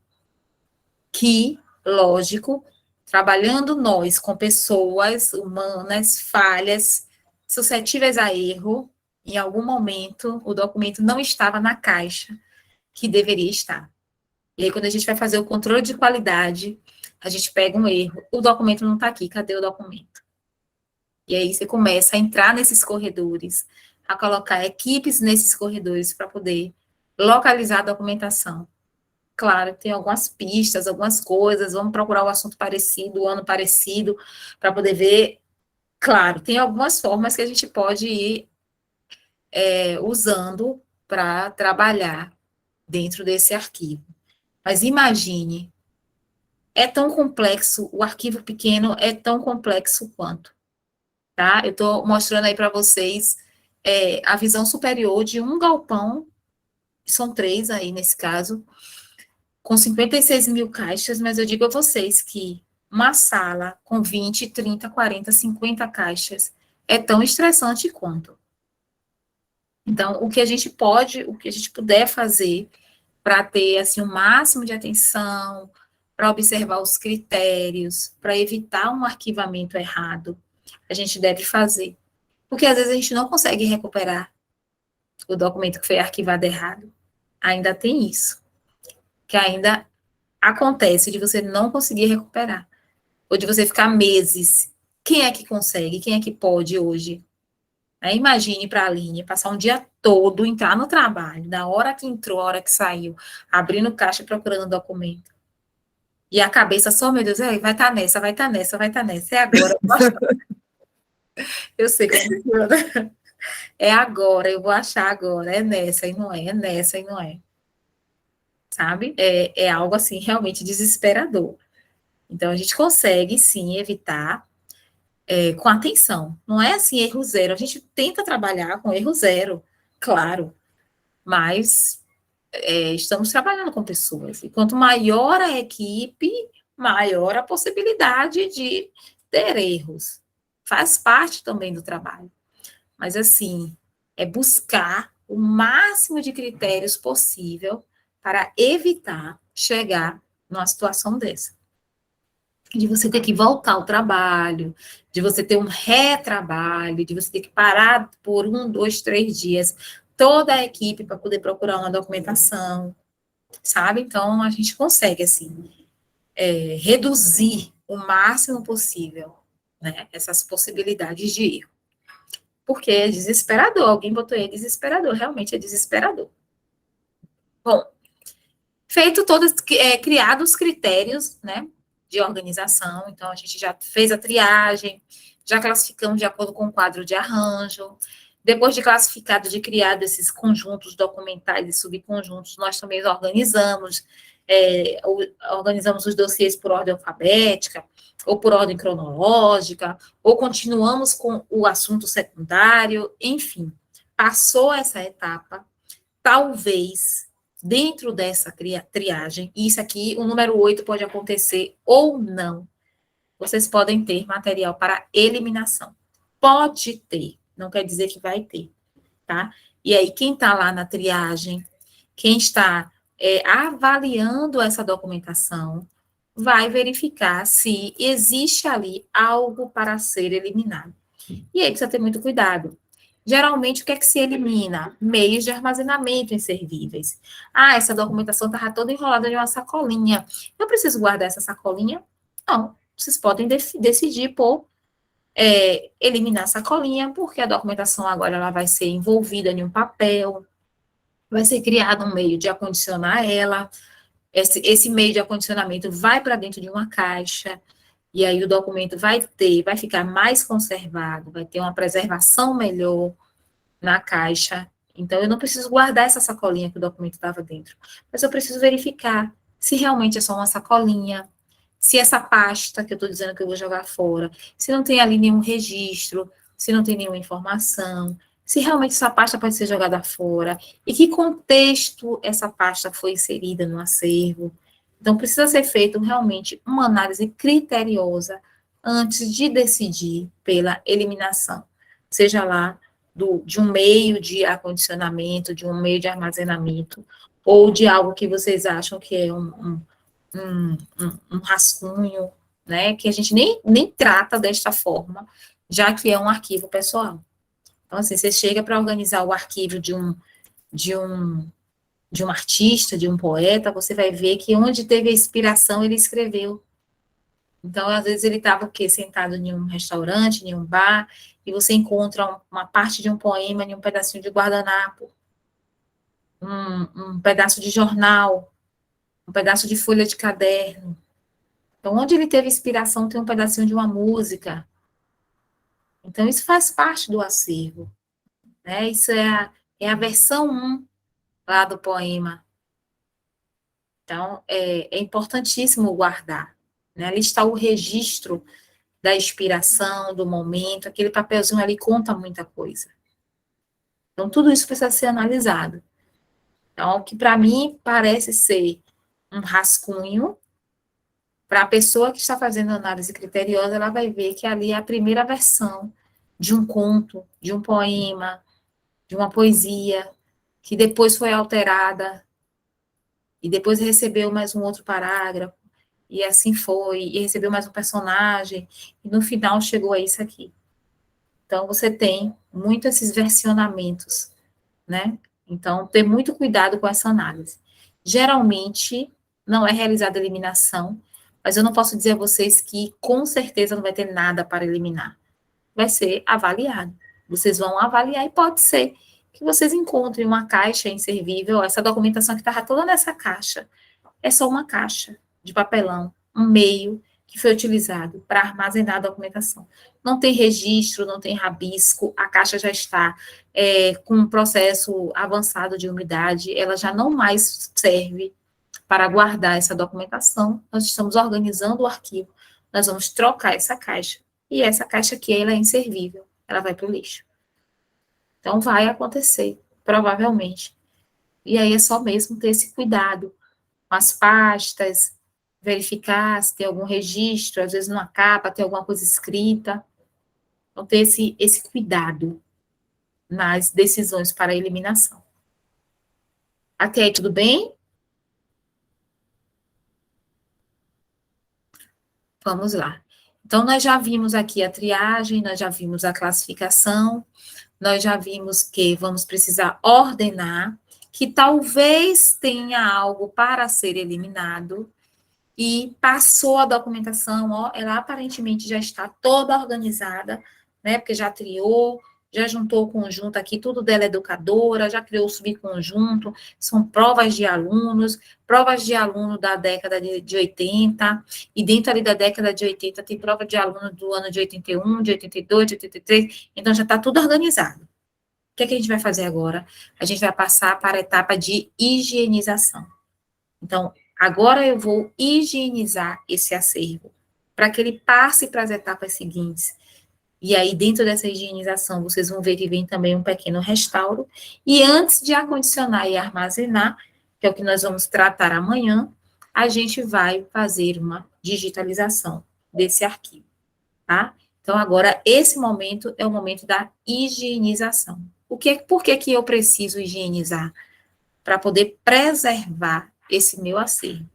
Que, lógico, trabalhando nós com pessoas humanas, falhas, suscetíveis a erro, em algum momento o documento não estava na caixa que deveria estar. E aí, quando a gente vai fazer o controle de qualidade, a gente pega um erro, o documento não está aqui, cadê o documento? E aí você começa a entrar nesses corredores, a colocar equipes nesses corredores para poder localizar a documentação. Claro, tem algumas pistas, algumas coisas, vamos procurar o assunto parecido, o ano parecido, para poder ver. Claro, tem algumas formas que a gente pode ir usando para trabalhar dentro desse arquivo. Mas imagine é tão complexo, o arquivo pequeno é tão complexo quanto, tá? Eu estou mostrando aí para vocês a visão superior de um galpão, são 3 aí nesse caso, com 56 mil caixas, mas eu digo a vocês que uma sala com 20, 30, 40, 50 caixas é tão estressante quanto. Então, o que a gente puder fazer para ter assim o máximo de atenção, para observar os critérios, para evitar um arquivamento errado, a gente deve fazer. Porque às vezes a gente não consegue recuperar o documento que foi arquivado errado. Ainda tem isso, que ainda acontece de você não conseguir recuperar, ou de você ficar meses. Quem é que consegue? Quem é que pode hoje? Imagine para a Aline passar um dia todo, entrar no trabalho, da hora que entrou, a hora que saiu, abrindo caixa e procurando documento. E a cabeça só, meu Deus, vai estar nessa, vai estar nessa, vai estar nessa. É agora. Eu sei como funciona. É agora, eu vou achar agora. É nessa e não é nessa e não é. Sabe? É algo assim realmente desesperador. Então, a gente consegue, sim, evitar com atenção. Não é assim, erro zero. A gente tenta trabalhar com erro zero, claro, mas estamos trabalhando com pessoas. E quanto maior a equipe, maior a possibilidade de ter erros. Faz parte também do trabalho. Mas, assim, é buscar o máximo de critérios possível para evitar chegar numa situação dessa. De você ter que voltar ao trabalho, de você ter um retrabalho, de você ter que parar por 1, 2, 3 dias toda a equipe para poder procurar uma documentação, sabe? Então, a gente consegue, assim, reduzir o máximo possível, né, essas possibilidades de erro. Porque é desesperador, alguém botou aí desesperador, realmente é desesperador. Bom, feito todos, criados os critérios, né, de organização, então a gente já fez a triagem, já classificamos de acordo com o quadro de arranjo, depois de classificado, de criado esses conjuntos documentais e subconjuntos, nós também organizamos os dossiês por ordem alfabética, ou por ordem cronológica, ou continuamos com o assunto secundário, enfim, passou essa etapa, talvez, dentro dessa triagem, e isso aqui, o número 8 pode acontecer ou não, vocês podem ter material para eliminação. Pode ter, não quer dizer que vai ter, tá? E aí, quem está lá na triagem, quem está avaliando essa documentação, vai verificar se existe ali algo para ser eliminado. E aí precisa ter muito cuidado. Geralmente, o que é que se elimina? Meios de armazenamento inservíveis. Ah, essa documentação estava toda enrolada em uma sacolinha. Eu preciso guardar essa sacolinha? Não. Vocês podem decidir por eliminar a sacolinha, porque a documentação agora ela vai ser envolvida em um papel, vai ser criado um meio de acondicionar ela, esse meio de acondicionamento vai para dentro de uma caixa, e aí o documento vai ficar mais conservado, vai ter uma preservação melhor na caixa. Então, eu não preciso guardar essa sacolinha que o documento estava dentro, mas eu preciso verificar se realmente é só uma sacolinha, se essa pasta que eu estou dizendo que eu vou jogar fora, se não tem ali nenhum registro, se não tem nenhuma informação, se realmente essa pasta pode ser jogada fora, e que contexto essa pasta foi inserida no acervo. Então, precisa ser feito realmente uma análise criteriosa antes de decidir pela eliminação, seja lá de um meio de acondicionamento, de um meio de armazenamento, ou de algo que vocês acham que é um rascunho, né, que a gente nem trata desta forma, já que é um arquivo pessoal. Então, assim, você chega para organizar o arquivo de um artista, de um poeta, você vai ver que onde teve a inspiração, ele escreveu. Então, às vezes, ele estava o quê? Sentado em um restaurante, em um bar, e você encontra uma parte de um poema em um pedacinho de guardanapo, um pedaço de jornal, um pedaço de folha de caderno. Então, onde ele teve inspiração, tem um pedacinho de uma música. Então, isso faz parte do acervo, né? Isso é a versão 1 lá do poema. Então, é importantíssimo guardar, né? Ali está o registro da inspiração, do momento, aquele papelzinho ali conta muita coisa. Então, tudo isso precisa ser analisado. Então, o que para mim parece ser um rascunho, para a pessoa que está fazendo análise criteriosa, ela vai ver que ali é a primeira versão de um conto, de um poema, de uma poesia, que depois foi alterada, e depois recebeu mais um outro parágrafo, e assim foi, e recebeu mais um personagem, e no final chegou a isso aqui. Então, você tem muitos esses versionamentos, né? Então, ter muito cuidado com essa análise. Geralmente, não é realizada eliminação, mas eu não posso dizer a vocês que, com certeza, não vai ter nada para eliminar. Vai ser avaliado. Vocês vão avaliar e pode ser que vocês encontrem uma caixa inservível. Essa documentação que estava toda nessa caixa é só uma caixa de papelão, um meio que foi utilizado para armazenar a documentação. Não tem registro, não tem rabisco, a caixa já está com um processo avançado de umidade, ela já não mais serve para guardar essa documentação. Nós estamos organizando o arquivo, nós vamos trocar essa caixa, e essa caixa aqui, ela é inservível, ela vai para o lixo. Então, vai acontecer, provavelmente. E aí é só mesmo ter esse cuidado com as pastas, verificar se tem algum registro, às vezes numa capa tem alguma coisa escrita. Então, ter esse cuidado nas decisões para a eliminação. Até aí, tudo bem? Vamos lá. Então, nós já vimos aqui a triagem, nós já vimos a classificação, nós já vimos que vamos precisar ordenar, que talvez tenha algo para ser eliminado, e passou a documentação, ó, ela aparentemente já está toda organizada, né, porque já triou, já juntou o conjunto aqui, tudo dela é educadora, já criou o subconjunto, são provas de aluno da década de 80, e dentro ali da década de 80 tem prova de aluno do ano de 81, de 82, de 83, então já está tudo organizado. O que é que a gente vai fazer agora? A gente vai passar para a etapa de higienização. Então, agora eu vou higienizar esse acervo, para que ele passe para as etapas seguintes. E aí, dentro dessa higienização, vocês vão ver que vem também um pequeno restauro. E antes de acondicionar e armazenar, que é o que nós vamos tratar amanhã, a gente vai fazer uma digitalização desse arquivo, tá? Então, agora, esse momento é o momento da higienização. Por que eu preciso higienizar? Para poder preservar esse meu acervo.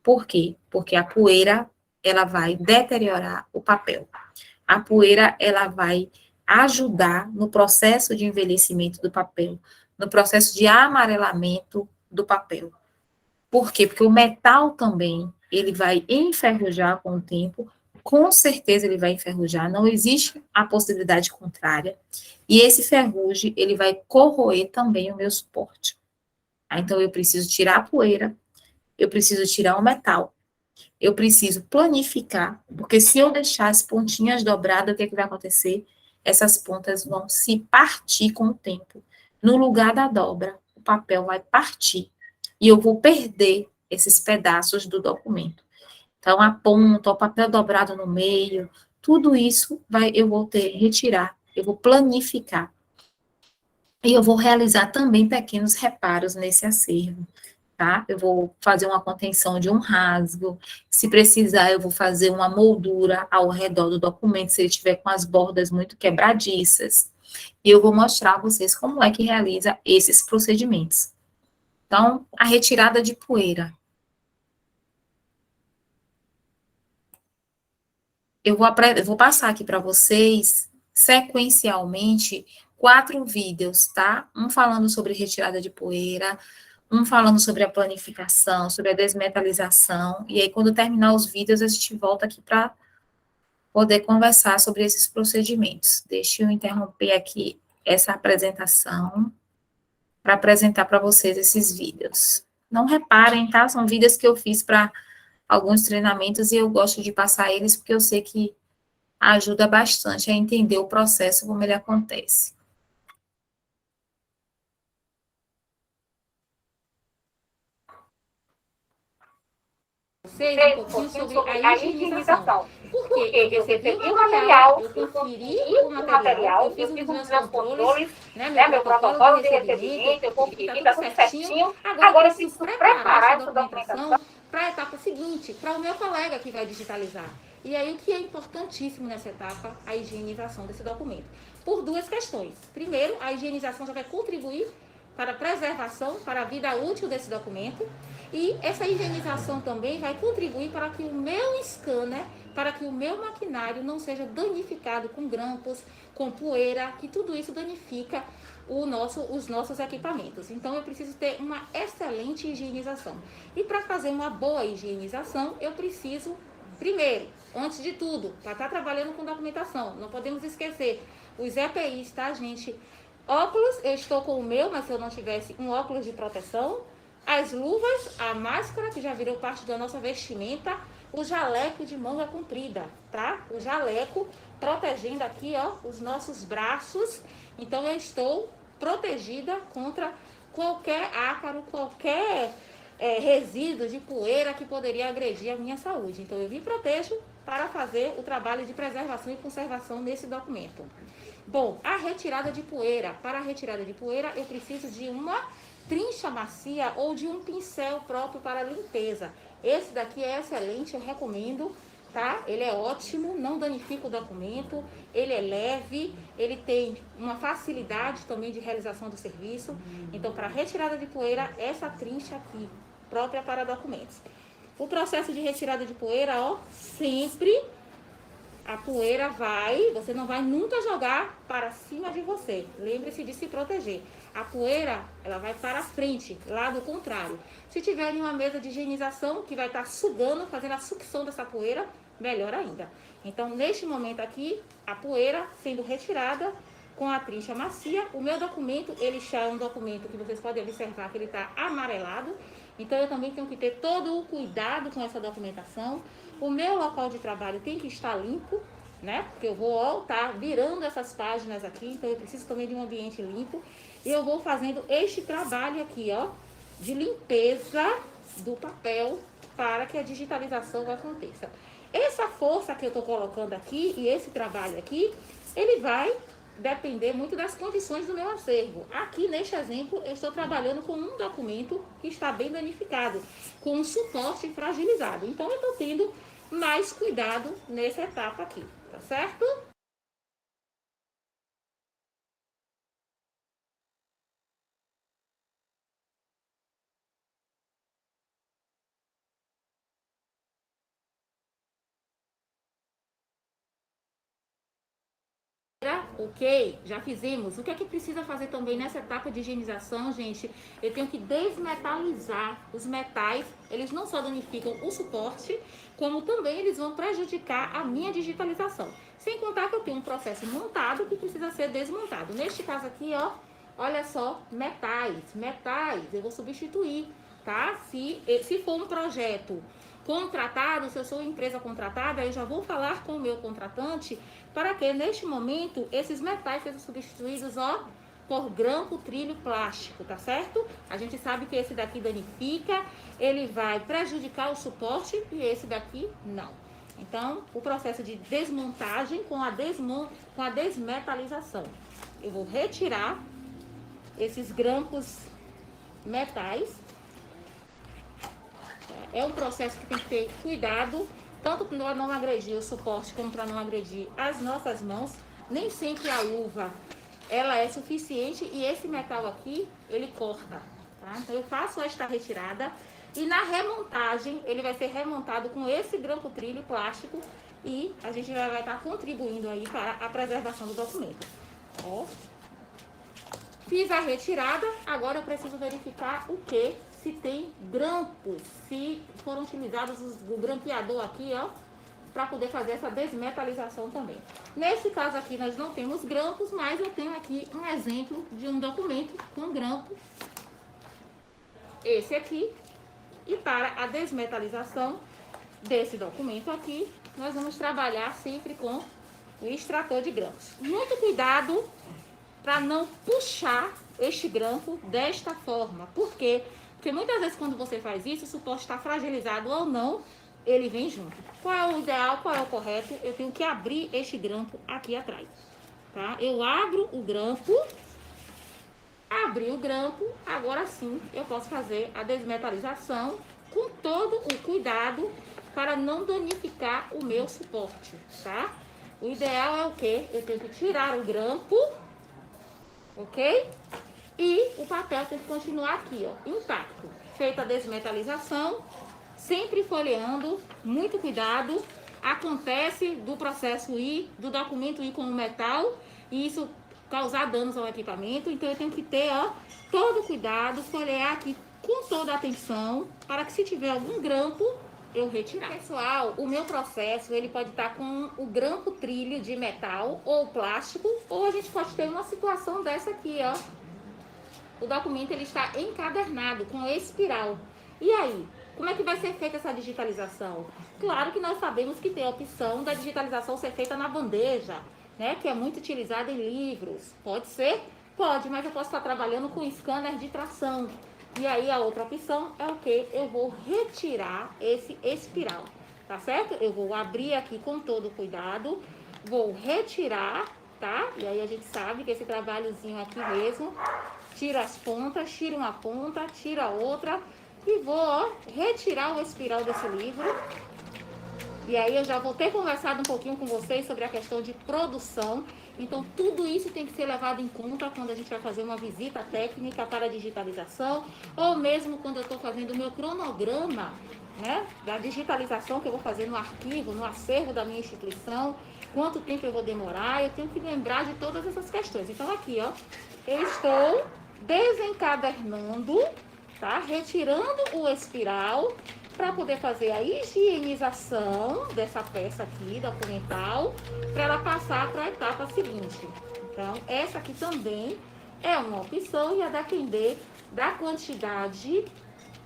Por quê? Porque a poeira, ela vai deteriorar o papel. A poeira, ela vai ajudar no processo de envelhecimento do papel, no processo de amarelamento do papel. Por quê? Porque o metal também, ele vai enferrujar com o tempo, com certeza ele vai enferrujar, não existe a possibilidade contrária, e esse ferrugem, ele vai corroer também o meu suporte. Então, eu preciso tirar a poeira, eu preciso tirar o metal, eu preciso planificar, porque se eu deixar as pontinhas dobradas, o que é que vai acontecer? Essas pontas vão se partir com o tempo. No lugar da dobra, o papel vai partir, e eu vou perder esses pedaços do documento. Então, a ponta, o papel dobrado no meio, tudo isso eu vou retirar, eu vou planificar. E eu vou realizar também pequenos reparos nesse acervo, tá? Eu vou fazer uma contenção de um rasgo, se precisar, eu vou fazer uma moldura ao redor do documento, se ele tiver com as bordas muito quebradiças. E eu vou mostrar a vocês como é que realiza esses procedimentos. Então, a retirada de poeira. Eu vou passar aqui para vocês, sequencialmente, 4 vídeos, tá? Um falando sobre retirada de poeira, um falando sobre a planificação, sobre a desmetalização, e aí, quando terminar os vídeos, a gente volta aqui para poder conversar sobre esses procedimentos. Deixa eu interromper aqui essa apresentação, para apresentar para vocês esses vídeos. Não reparem, tá? São vídeos que eu fiz para alguns treinamentos, e eu gosto de passar eles, porque eu sei que ajuda bastante a entender o processo, como ele acontece. vocês um pouquinho sobre a higienização. Porque eu recebi o material, eu conferi o material, eu fiz os meus controles, né, meu protocolo de recebimento, eu conferi que está tudo certinho. Agora eu preciso preparar essa documentação para a etapa seguinte, para o meu colega que vai digitalizar. E aí, o que é importantíssimo nessa etapa? A higienização desse documento. Por duas questões. Primeiro, a higienização já vai contribuir para a preservação, para a vida útil desse documento. E essa higienização também vai contribuir para que o meu scanner, para que o meu maquinário não seja danificado com grampos, com poeira, que tudo isso danifica os nossos equipamentos. Então, eu preciso ter uma excelente higienização. E para fazer uma boa higienização, eu preciso, primeiro, antes de tudo, para estar trabalhando com documentação, não podemos esquecer os EPIs, tá, gente? Óculos, eu estou com o meu, mas se eu não tivesse um óculos de proteção, as luvas, a máscara, que já virou parte da nossa vestimenta, o jaleco de manga comprida, tá? O jaleco protegendo aqui, ó, os nossos braços. Então, eu estou protegida contra qualquer ácaro, qualquer resíduo de poeira que poderia agredir a minha saúde. Então, eu me protejo para fazer o trabalho de preservação e conservação nesse documento. Bom, a retirada de poeira. Para a retirada de poeira, eu preciso de uma trincha macia ou de um pincel próprio para limpeza. Esse daqui é excelente, eu recomendo, tá? Ele é ótimo, não danifica o documento, ele é leve, ele tem uma facilidade também de realização do serviço. Então, para retirada de poeira, essa trincha aqui, própria para documentos. O processo de retirada de poeira, ó, sempre a poeira você não vai nunca jogar para cima de você. Lembre-se de se proteger. A poeira, ela vai para frente, lado contrário. Se tiver uma mesa de higienização que vai estar sugando, fazendo a sucção dessa poeira, melhor ainda. Então, neste momento aqui, a poeira sendo retirada com a trincha macia. O meu documento, ele já é um documento que vocês podem observar que ele está amarelado. Então, eu também tenho que ter todo o cuidado com essa documentação. O meu local de trabalho tem que estar limpo, né? Porque eu vou estar virando essas páginas aqui, então eu preciso também de um ambiente limpo. E eu vou fazendo este trabalho aqui, ó, de limpeza do papel para que a digitalização aconteça. Essa força que eu estou colocando aqui e esse trabalho aqui, ele vai depender muito das condições do meu acervo. Aqui, neste exemplo, eu estou trabalhando com um documento que está bem danificado, com um suporte fragilizado. Então, eu estou tendo mais cuidado nessa etapa aqui, tá certo? Ok, já fizemos. O que é que precisa fazer também nessa etapa de higienização, gente? Eu tenho que desmetalizar os metais. Eles não só danificam o suporte, como também eles vão prejudicar a minha digitalização. Sem contar que eu tenho um processo montado que precisa ser desmontado. Neste caso aqui, ó, olha só, metais, eu vou substituir, tá? Se for um projeto contratado, se eu sou empresa contratada, eu já vou falar com o meu contratante para que, neste momento, esses metais sejam substituídos, ó, por grampo trilho plástico, tá certo? A gente sabe que esse daqui danifica, ele vai prejudicar o suporte e esse daqui não. Então, o processo de desmontagem com a desmetalização. Eu vou retirar esses grampos metais. É um processo que tem que ter cuidado, tanto para não agredir o suporte, como para não agredir as nossas mãos. Nem sempre a luva, ela é suficiente e esse metal aqui, ele corta, tá? Então, eu faço esta retirada e na remontagem, ele vai ser remontado com esse grampo trilho plástico e a gente vai estar contribuindo aí para a preservação do documento. Ó. Fiz a retirada, agora eu preciso verificar o que? Se tem grampos, se foram utilizados o grampeador aqui, ó, para poder fazer essa desmetalização também. Nesse caso aqui, nós não temos grampos, mas eu tenho aqui um exemplo de um documento com grampo. Esse aqui. E para a desmetalização desse documento aqui, nós vamos trabalhar sempre com o extrator de grampos. Muito cuidado para não puxar este grampo desta forma. Por quê? Porque muitas vezes quando você faz isso, o suporte está fragilizado ou não, ele vem junto. Qual é o ideal, qual é o correto? Eu tenho que abrir este grampo aqui atrás, tá? Eu abro o grampo, abri o grampo, agora sim eu posso fazer a desmetalização com todo o cuidado para não danificar o meu suporte, tá? O ideal é o quê? Eu tenho que tirar o grampo, ok? E o papel tem que continuar aqui, ó, intacto. Feita a desmetalização, sempre folheando, muito cuidado. Acontece do processo ir, do documento ir com o metal, e isso causar danos ao equipamento. Então eu tenho que ter, ó, todo cuidado, folhear aqui com toda a atenção, para que se tiver algum grampo, eu retirar. Pessoal, o meu processo, ele pode estar com o grampo trilho de metal ou plástico, ou a gente pode ter uma situação dessa aqui, ó. O documento ele está encadernado com espiral. E aí, como é que vai ser feita essa digitalização? Claro que nós sabemos que tem a opção da digitalização ser feita na bandeja, né? Que é muito utilizada em livros. Pode ser? Pode, mas eu posso estar trabalhando com scanner de tração. E aí a outra opção é o que? Eu vou retirar esse espiral, tá certo? Eu vou abrir aqui com todo cuidado, vou retirar, tá? E aí a gente sabe que esse trabalhozinho aqui mesmo, tira as pontas, tira uma ponta, tira a outra e vou, ó, retirar o espiral desse livro. E aí eu já vou ter conversado um pouquinho com vocês sobre a questão de produção. Então tudo isso tem que ser levado em conta quando a gente vai fazer uma visita técnica para a digitalização, ou mesmo quando eu estou fazendo o meu cronograma, né, da digitalização que eu vou fazer no arquivo, no acervo da minha instituição, quanto tempo eu vou demorar, eu tenho que lembrar de todas essas questões. Então aqui, ó, eu estou desencadernando, tá? Retirando o espiral para poder fazer a higienização dessa peça aqui, documental, para ela passar para a etapa seguinte. Então, essa aqui também é uma opção e a depender da quantidade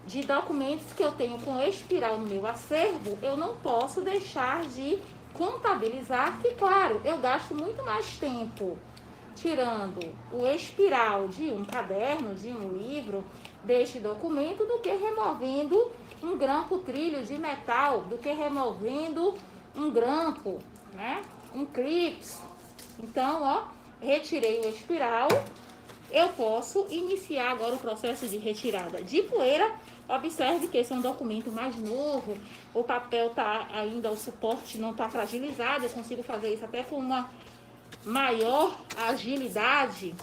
de documentos que eu tenho com espiral no meu acervo, eu não posso deixar de contabilizar que, claro, eu gasto muito mais tempo tirando o espiral de um caderno, de um livro, deste documento, do que removendo um grampo trilho de metal, do que removendo um grampo, né? Um clips. Então, ó, retirei o espiral, eu posso iniciar agora o processo de retirada de poeira. Observe que esse é um documento mais novo, o papel tá ainda, o suporte não está fragilizado, eu consigo fazer isso até com uma maior agilidade.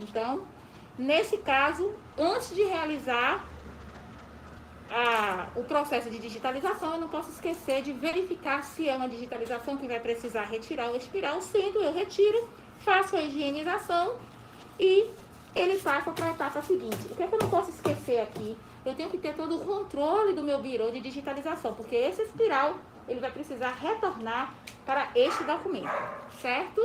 Então, nesse caso, antes de realizar o processo de digitalização, eu não posso esquecer de verificar se é uma digitalização que vai precisar retirar o espiral. Sendo, eu retiro, faço a higienização e ele passa para a etapa seguinte. O que é que eu não posso esquecer aqui? Eu tenho que ter todo o controle do meu birô de digitalização, porque esse espiral ele vai precisar retornar para este documento, certo?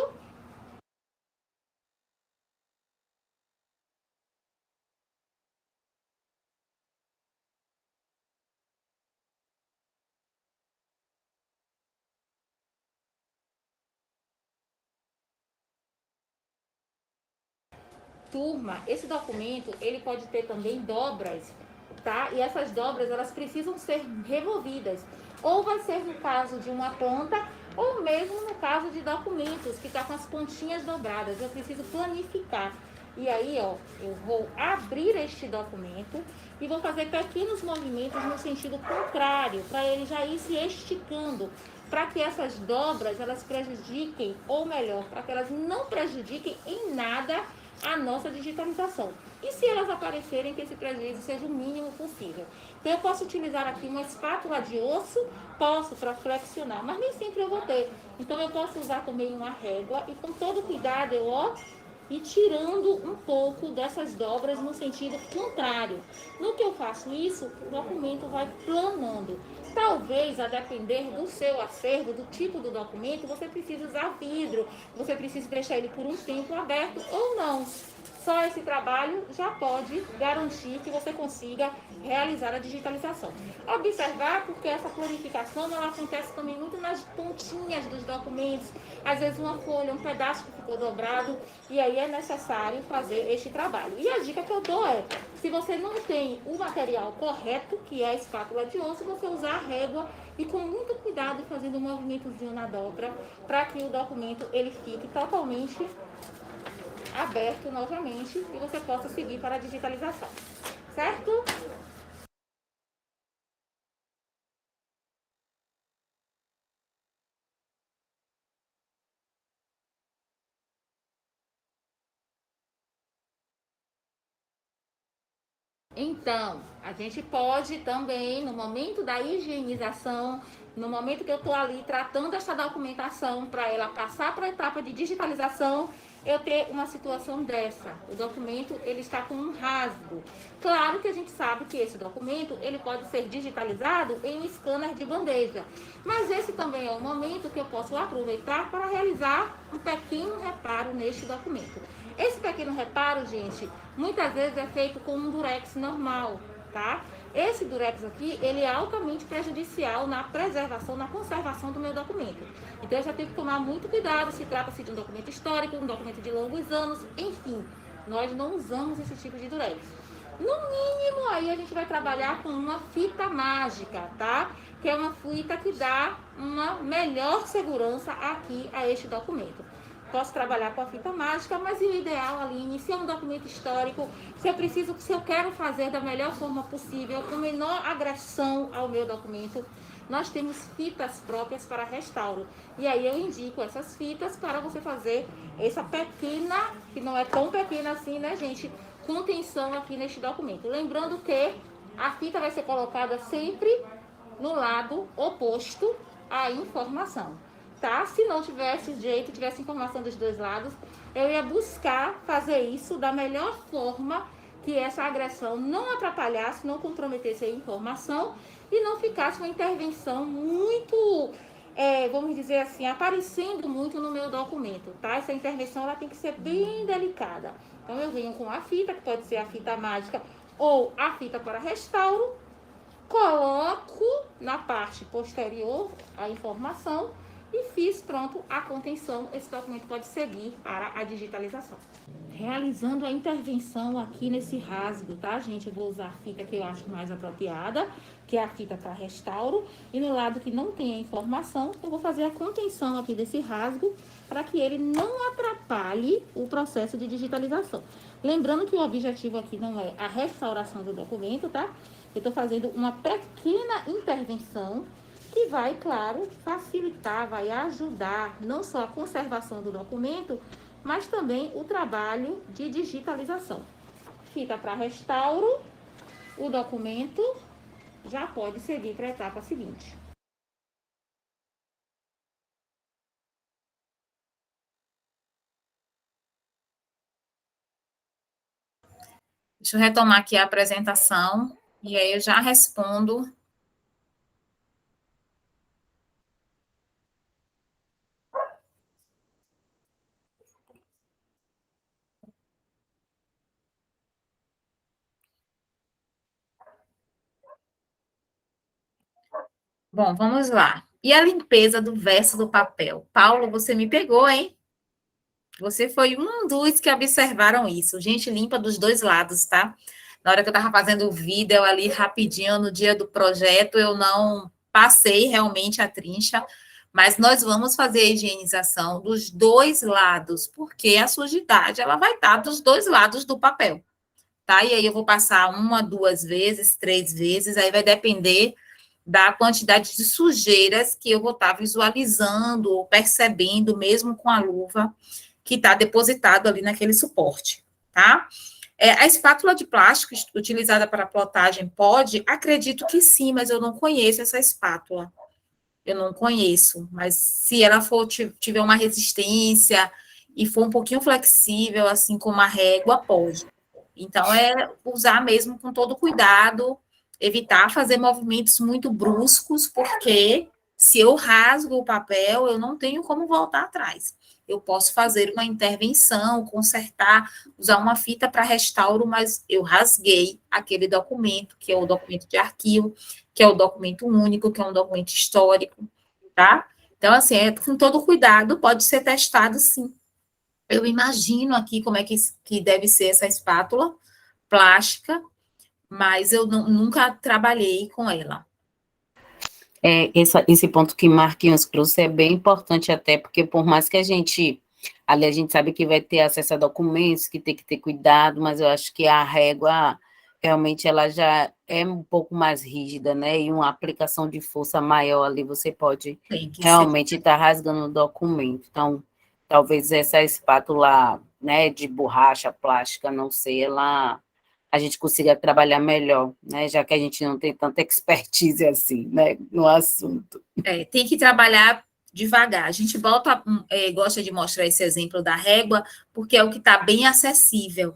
Turma, esse documento, ele pode ter também dobras, tá? E essas dobras, elas precisam ser removidas. Ou vai ser no caso de uma ponta, ou mesmo no caso de documentos que tá com as pontinhas dobradas. Eu preciso planificar. E aí, ó, eu vou abrir este documento e vou fazer pequenos movimentos no sentido contrário, para ele já ir se esticando, para que essas dobras, elas prejudiquem, ou melhor, para que elas não prejudiquem em nada a nossa digitalização. E se elas aparecerem, que esse prejuízo seja o mínimo possível. Então, eu posso utilizar aqui uma espátula de osso, posso para flexionar, mas nem sempre eu vou ter. Então, eu posso usar também uma régua e com todo cuidado eu, ó, e tirando um pouco dessas dobras no sentido contrário. No que eu faço isso, o documento vai planando. Talvez, a depender do seu acervo, do tipo do documento, você precise usar vidro, você precisa deixar ele por um tempo aberto ou não. Só esse trabalho já pode garantir que você consiga realizar a digitalização. Observar, porque essa planificação ela acontece também muito nas pontinhas dos documentos, às vezes uma folha, um pedaço que ficou dobrado, e aí é necessário fazer este trabalho. E a dica que eu dou é, se você não tem o material correto, que é a espátula de osso, você usar a régua e com muito cuidado fazendo um movimentozinho na dobra, para que o documento ele fique totalmente aberto novamente e você possa seguir para a digitalização, certo? Então, a gente pode também, no momento da higienização, no momento que eu estou ali tratando essa documentação para ela passar para a etapa de digitalização, eu ter uma situação dessa. O documento ele está com um rasgo. Claro que a gente sabe que esse documento ele pode ser digitalizado em um scanner de bandeja, mas esse também é o momento que eu posso aproveitar para realizar um pequeno reparo neste documento. Esse pequeno reparo, gente, muitas vezes é feito com um durex normal, tá? Esse durex aqui, ele é altamente prejudicial na preservação, na conservação do meu documento. Então, eu já tenho que tomar muito cuidado se trata-se de um documento histórico, um documento de longos anos, enfim. Nós não usamos esse tipo de durex. No mínimo, aí a gente vai trabalhar com uma fita mágica, tá? Que é uma fita que dá uma melhor segurança aqui a este documento. Posso trabalhar com a fita mágica, mas o ideal, Aline, se é um documento histórico, se eu quero fazer da melhor forma possível, com menor agressão ao meu documento, nós temos fitas próprias para restauro. E aí eu indico essas fitas para você fazer essa pequena, que não é tão pequena assim, né, gente, contenção aqui neste documento. Lembrando que a fita vai ser colocada sempre no lado oposto à informação. Tá? Se não tivesse jeito, tivesse informação dos dois lados, eu ia buscar fazer isso da melhor forma, que essa agressão não atrapalhasse, não comprometesse a informação e não ficasse uma intervenção muito, vamos dizer assim, aparecendo muito no meu documento, tá? Essa intervenção ela tem que ser bem delicada. Então eu venho com a fita, que pode ser a fita mágica ou a fita para restauro, coloco na parte posterior a informação e fiz, pronto, a contenção. Esse documento pode seguir para a digitalização. Realizando a intervenção aqui nesse rasgo, tá, gente? Eu vou usar a fita que eu acho mais apropriada, que é a fita para restauro. E no lado que não tem a informação, eu vou fazer a contenção aqui desse rasgo para que ele não atrapalhe o processo de digitalização. Lembrando que o objetivo aqui não é a restauração do documento, tá? Eu estou fazendo uma pequena intervenção que vai, claro, facilitar, vai ajudar não só a conservação do documento, mas também o trabalho de digitalização. Fita para restauro, o documento já pode seguir para a etapa seguinte. Deixa eu retomar aqui a apresentação, e aí eu já respondo. Bom, vamos lá. E a limpeza do verso do papel? Paulo, você me pegou, hein? Você foi um dos que observaram isso. Gente, limpa dos dois lados, tá? Na hora que eu estava fazendo o vídeo ali rapidinho, no dia do projeto, eu não passei realmente a trincha, mas nós vamos fazer a higienização dos dois lados, porque a sujidade, ela vai estar dos dois lados do papel, tá? E aí eu vou passar uma, duas vezes, três vezes, aí vai depender da quantidade de sujeiras que eu vou estar visualizando ou percebendo, mesmo com a luva, que está depositado ali naquele suporte, tá? A espátula de plástico utilizada para plotagem pode? Acredito que sim, mas eu não conheço essa espátula. Eu não conheço, mas se ela for tiver uma resistência e for um pouquinho flexível, assim como a régua, pode. Então, é usar mesmo com todo cuidado, evitar fazer movimentos muito bruscos, porque Se eu rasgo o papel, eu não tenho como voltar atrás. Eu posso fazer uma intervenção, consertar, usar uma fita para restauro, mas eu rasguei aquele documento, que é o documento de arquivo, que é o documento único, que é um documento histórico, tá? Então, assim, com todo cuidado, pode ser testado, sim. Eu imagino aqui como é que deve ser essa espátula plástica, mas eu nunca trabalhei com ela. Esse ponto que Marquinhos trouxe é bem importante até, porque por mais que ali a gente sabe que vai ter acesso a documentos, que tem que ter cuidado, mas eu acho que a régua, realmente, ela já é um pouco mais rígida, né, e uma aplicação de força maior ali, você pode realmente estar rasgando o documento. Então, talvez essa espátula, né, de borracha plástica, não sei, a gente consiga trabalhar melhor, né? Já que a gente não tem tanta expertise assim, né, no assunto. Tem que trabalhar devagar. A gente gosta de mostrar esse exemplo da régua, porque é o que está bem acessível,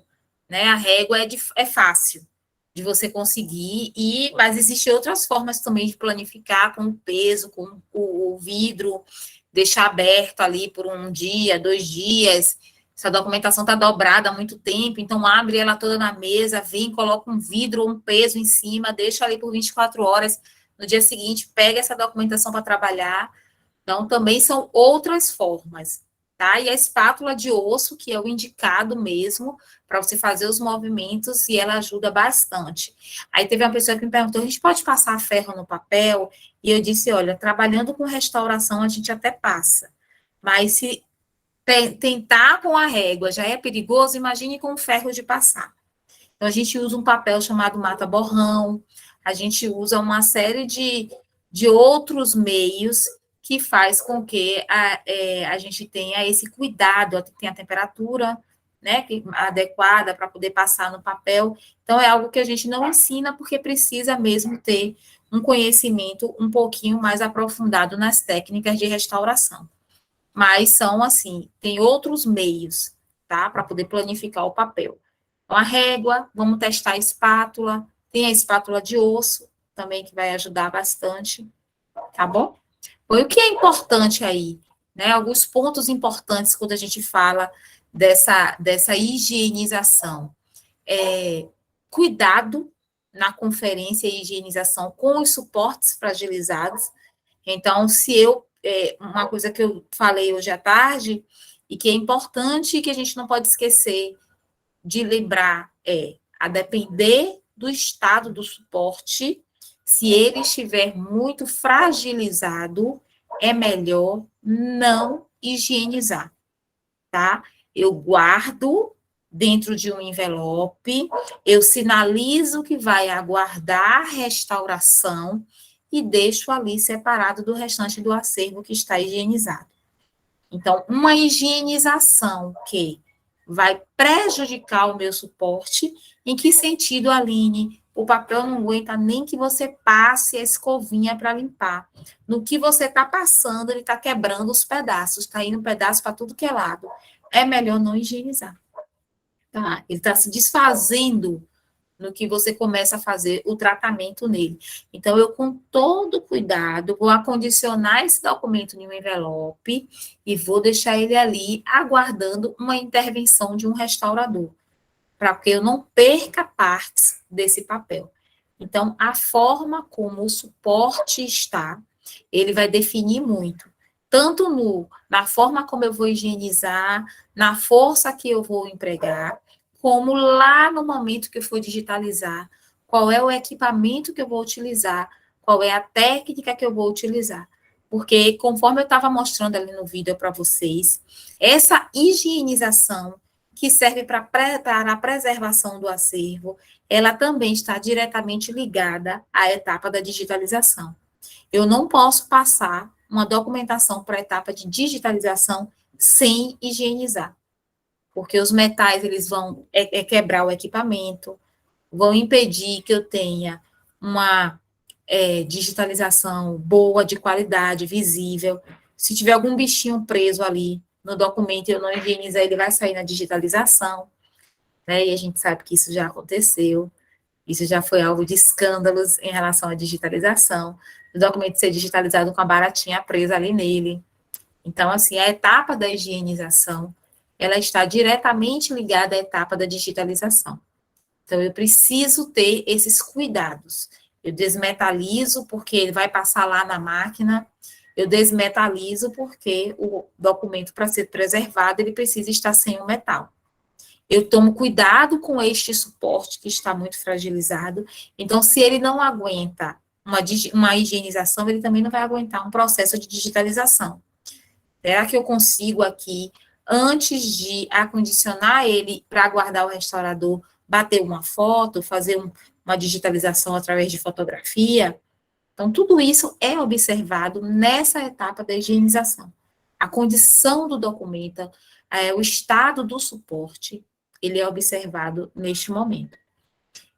né? A régua é fácil de você conseguir, mas existem outras formas também de planificar, com o peso, com o vidro, deixar aberto ali por 1 dia, 2 dias. Essa documentação está dobrada há muito tempo, então abre ela toda na mesa, vem, coloca um vidro ou um peso em cima, deixa ali por 24 horas, no dia seguinte pega essa documentação para trabalhar. Então, também são outras formas, tá? E a espátula de osso, que é o indicado mesmo, para você fazer os movimentos, e ela ajuda bastante. Aí teve uma pessoa que me perguntou, a gente pode passar ferro no papel? E eu disse, olha, trabalhando com restauração, a gente até passa. Mas se tentar com a régua já é perigoso, imagine com o ferro de passar. Então, a gente usa um papel chamado mata-borrão, a gente usa uma série de outros meios que faz com que a gente tenha esse cuidado, tenha a temperatura, né, adequada para poder passar no papel. Então, é algo que a gente não ensina, porque precisa mesmo ter um conhecimento um pouquinho mais aprofundado nas técnicas de restauração. Mas são, assim, tem outros meios, tá, para poder planificar o papel. Então, a régua, vamos testar a espátula, tem a espátula de osso também, que vai ajudar bastante, tá bom? Foi o que é importante aí, né? Alguns pontos importantes quando a gente fala dessa higienização. Cuidado na conferência e higienização com os suportes fragilizados. Então, uma coisa que eu falei hoje à tarde, e que é importante e que a gente não pode esquecer de lembrar, a depender do estado do suporte, se ele estiver muito fragilizado, é melhor não higienizar, tá? Eu guardo dentro de um envelope, eu sinalizo que vai aguardar a restauração e deixo ali separado do restante do acervo que está higienizado. Então, uma higienização que vai prejudicar o meu suporte, em que sentido, Aline? O papel não aguenta nem que você passe a escovinha para limpar. No que você está passando, ele está quebrando os pedaços, está indo pedaço para tudo que é lado. É melhor não higienizar. Tá? Ele está se desfazendo no que você começa a fazer o tratamento nele. Então, eu, com todo cuidado, vou acondicionar esse documento em um envelope e vou deixar ele ali aguardando uma intervenção de um restaurador, para que eu não perca partes desse papel. Então, a forma como o suporte está, ele vai definir muito, tanto na forma como eu vou higienizar, na força que eu vou empregar, como lá no momento que eu for digitalizar, qual é o equipamento que eu vou utilizar, qual é a técnica que eu vou utilizar. Porque, conforme eu estava mostrando ali no vídeo para vocês, essa higienização, que serve para a preservação do acervo, ela também está diretamente ligada à etapa da digitalização. Eu não posso passar uma documentação para a etapa de digitalização sem higienizar, porque os metais, eles vão quebrar o equipamento, vão impedir que eu tenha uma digitalização boa, de qualidade, visível. Se tiver algum bichinho preso ali no documento e eu não higienizar, ele vai sair na digitalização, né? E a gente sabe que isso já aconteceu, isso já foi alvo de escândalos em relação à digitalização. do documento ser digitalizado com a baratinha presa ali nele. Então, assim, a etapa da higienização, ela está diretamente ligada à etapa da digitalização. Então, eu preciso ter esses cuidados. Eu desmetalizo porque ele vai passar lá na máquina, eu desmetalizo porque o documento, para ser preservado, ele precisa estar sem o metal. Eu tomo cuidado com este suporte que está muito fragilizado. Então, se ele não aguenta uma higienização, ele também não vai aguentar um processo de digitalização. Será que eu consigo aqui, antes de acondicionar ele para guardar o restaurador, bater uma foto, fazer uma digitalização através de fotografia? Então, tudo isso é observado nessa etapa da higienização. A condição do documento, o estado do suporte, ele é observado neste momento.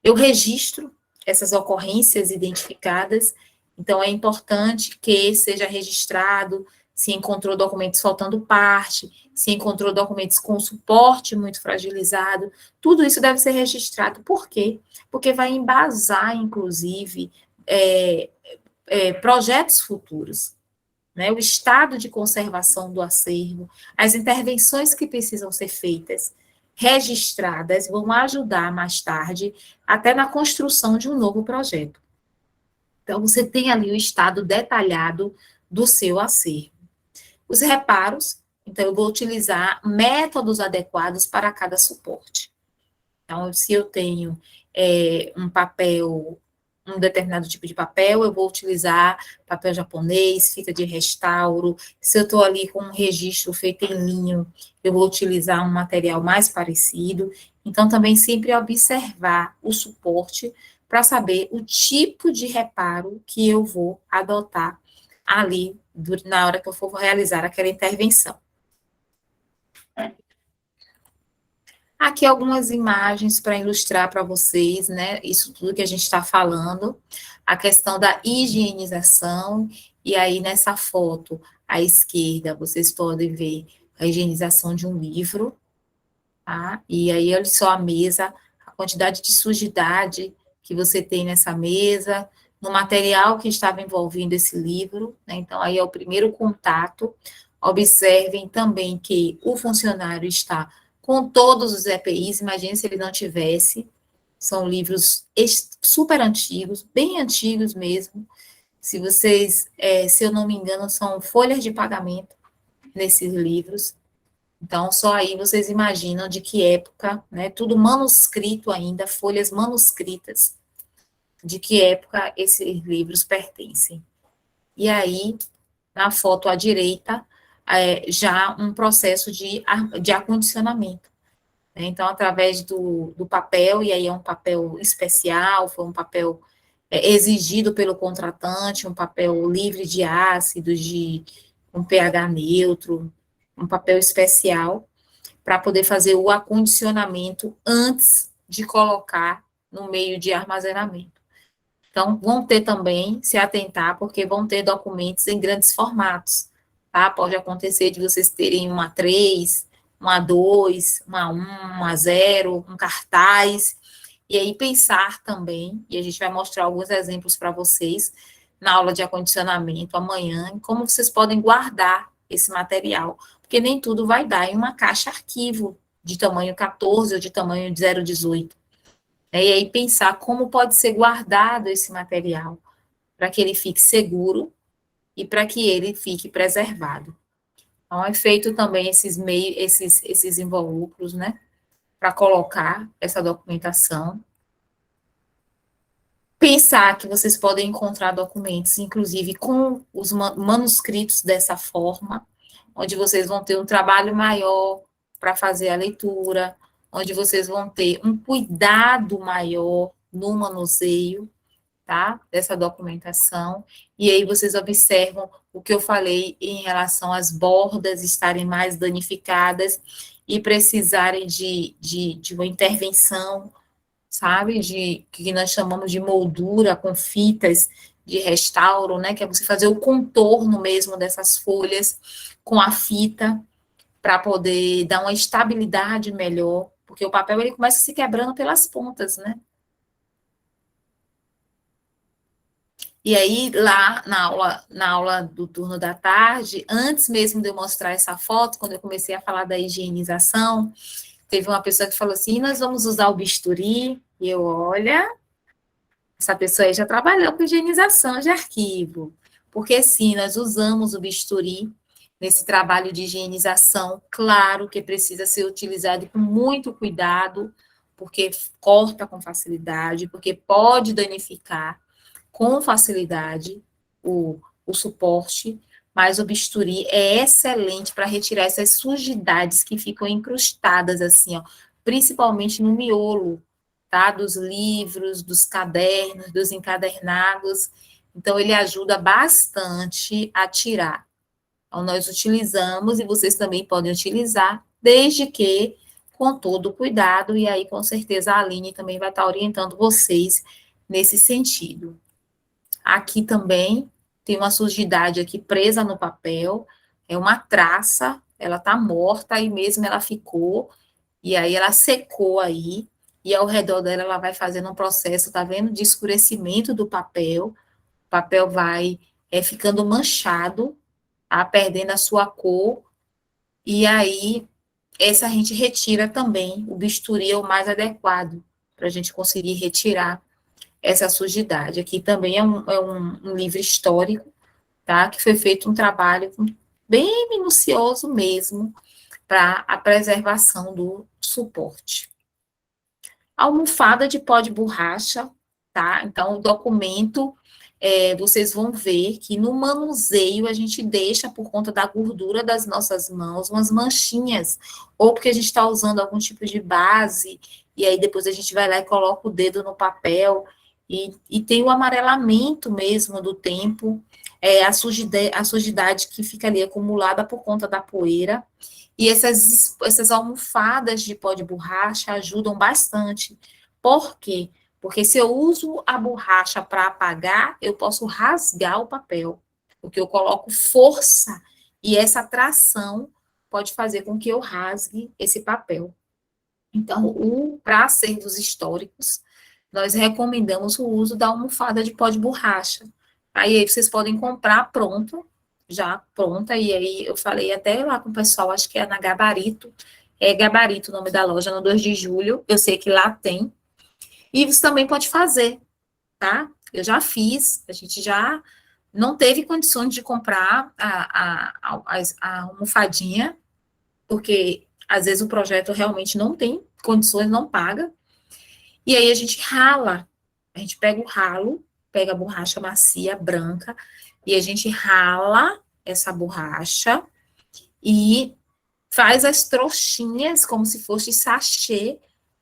Eu registro essas ocorrências identificadas, então é importante que seja registrado se encontrou documentos faltando parte, se encontrou documentos com suporte muito fragilizado, tudo isso deve ser registrado. Por quê? Porque vai embasar, inclusive, projetos futuros, né? O estado de conservação do acervo, as intervenções que precisam ser feitas, registradas, vão ajudar mais tarde, até na construção de um novo projeto. Então, você tem ali o estado detalhado do seu acervo. Os reparos, então, eu vou utilizar métodos adequados para cada suporte. Então, se eu tenho um papel, um determinado tipo de papel, eu vou utilizar papel japonês, fita de restauro. Se eu estou ali com um registro feito em linho, eu vou utilizar um material mais parecido. Então, também sempre observar o suporte para saber o tipo de reparo que eu vou adotar ali na hora que eu for realizar aquela intervenção. Aqui algumas imagens para ilustrar para vocês, né, isso tudo que a gente está falando, a questão da higienização, e aí nessa foto à esquerda vocês podem ver a higienização de um livro, tá? E aí olha só a mesa, a quantidade de sujidade que você tem nessa mesa, no material que estava envolvendo esse livro, né? Então aí é o primeiro contato. Observem também que o funcionário está com todos os EPIs, imagine se ele não tivesse, são livros super antigos, bem antigos mesmo, se vocês, se eu não me engano, são folhas de pagamento nesses livros, então só aí vocês imaginam de que época, né, tudo manuscrito ainda, folhas manuscritas, de que época esses livros pertencem. E aí, na foto à direita, já um processo de acondicionamento. Né? Então, através do papel, e aí é um papel especial, foi um papel exigido pelo contratante, um papel livre de ácidos, de um pH neutro, um papel especial, para poder fazer o acondicionamento antes de colocar no meio de armazenamento. Então, vão ter também, se atentar, porque vão ter documentos em grandes formatos, tá? Pode acontecer de vocês terem um A3, um A2, um A1, um A0, um cartaz, e aí pensar também, e a gente vai mostrar alguns exemplos para vocês na aula de acondicionamento amanhã, em como vocês podem guardar esse material, porque nem tudo vai dar em uma caixa arquivo de tamanho 14 ou de tamanho 0,18. E aí pensar como pode ser guardado esse material, para que ele fique seguro e para que ele fique preservado. Então, é feito também esses invólucros, né, para colocar essa documentação. Pensar que vocês podem encontrar documentos, inclusive com os manuscritos dessa forma, onde vocês vão ter um trabalho maior para fazer a leitura, onde vocês vão ter um cuidado maior no manuseio, tá? Dessa documentação. E aí vocês observam o que eu falei em relação às bordas estarem mais danificadas e precisarem de uma intervenção, sabe? Que nós chamamos de moldura com fitas de restauro, né? Que é você fazer o contorno mesmo dessas folhas com a fita para poder dar uma estabilidade melhor, porque o papel ele começa se quebrando pelas pontas, né? E aí, lá na aula do turno da tarde, antes mesmo de eu mostrar essa foto, quando eu comecei a falar da higienização, teve uma pessoa que falou assim, nós vamos usar o bisturi, e eu, olha, essa pessoa aí já trabalhou com higienização de arquivo, porque sim, nós usamos o bisturi nesse trabalho de higienização, claro que precisa ser utilizado com muito cuidado, porque corta com facilidade, porque pode danificar com facilidade o suporte, mas o bisturi é excelente para retirar essas sujidades que ficam incrustadas assim, ó, principalmente no miolo, tá? Dos livros, dos cadernos, dos encadernados. Então, ele ajuda bastante a tirar. Então, nós utilizamos e vocês também podem utilizar, desde que com todo o cuidado, e aí, com certeza, a Aline também vai estar orientando vocês nesse sentido. Aqui também tem uma sujidade aqui presa no papel, é uma traça, ela tá morta e mesmo ela ficou, e aí ela secou aí, e ao redor dela ela vai fazendo um processo, tá vendo, de escurecimento do papel, o papel vai ficando manchado, tá, perdendo a sua cor, e aí essa a gente retira também, o bisturi é o mais adequado para a gente conseguir retirar essa sujidade. Aqui também é um livro histórico, tá? Que foi feito um trabalho bem minucioso mesmo para a preservação do suporte. Almofada de pó de borracha, tá? Então, o documento, vocês vão ver que no manuseio a gente deixa, por conta da gordura das nossas mãos, umas manchinhas, ou porque a gente está usando algum tipo de base, e aí depois a gente vai lá e coloca o dedo no papel, e tem o amarelamento mesmo do tempo, a sujidade que fica ali acumulada por conta da poeira, e essas almofadas de pó de borracha ajudam bastante. Por quê? Porque se eu uso a borracha para apagar, eu posso rasgar o papel, porque eu coloco força, e essa tração pode fazer com que eu rasgue esse papel. Então, para acervos históricos, nós recomendamos o uso da almofada de pó de borracha. Aí vocês podem comprar pronto, já pronta, e aí eu falei até lá com o pessoal, acho que é na Gabarito, é Gabarito o nome da loja, no 2 de julho, eu sei que lá tem, e você também pode fazer, tá? Eu já fiz, a gente já não teve condições de comprar a almofadinha, porque às vezes o projeto realmente não tem condições, não paga, e aí a gente rala, a gente pega o ralo, pega a borracha macia, branca, e a gente rala essa borracha e faz as trouxinhas como se fosse sachê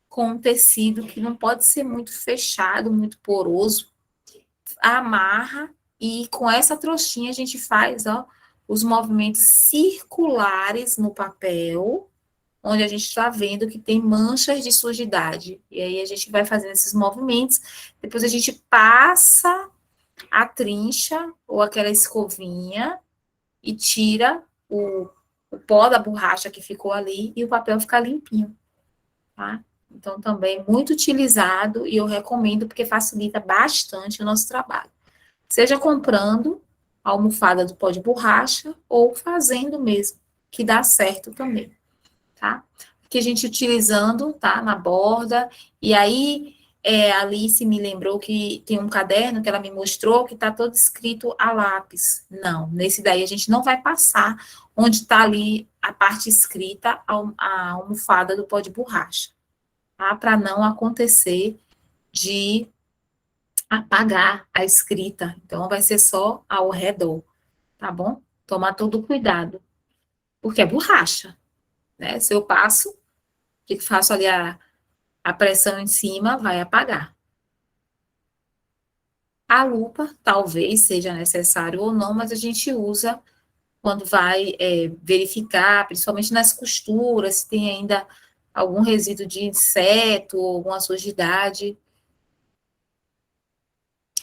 com um tecido que não pode ser muito fechado, muito poroso, amarra e com essa trouxinha a gente faz, ó, os movimentos circulares no papel, onde a gente está vendo que tem manchas de sujidade. E aí a gente vai fazendo esses movimentos, depois a gente passa a trincha ou aquela escovinha e tira o pó da borracha que ficou ali e o papel fica limpinho, tá? Então, também muito utilizado e eu recomendo porque facilita bastante o nosso trabalho. Seja comprando a almofada do pó de borracha ou fazendo mesmo, que dá certo também, tá? Que a gente utilizando, tá? Na borda, e aí a Alice me lembrou que tem um caderno que ela me mostrou que está todo escrito a lápis. Não, nesse daí a gente não vai passar onde está ali a parte escrita, a almofada do pó de borracha, tá? Para não acontecer de apagar a escrita. Então, vai ser só ao redor, tá bom? Tomar todo cuidado, porque é borracha, né? Se eu passo, que faço ali a pressão em cima, vai apagar. A lupa, talvez seja necessário ou não, mas a gente usa quando vai verificar, principalmente nas costuras, se tem ainda algum resíduo de inseto ou alguma sujidade.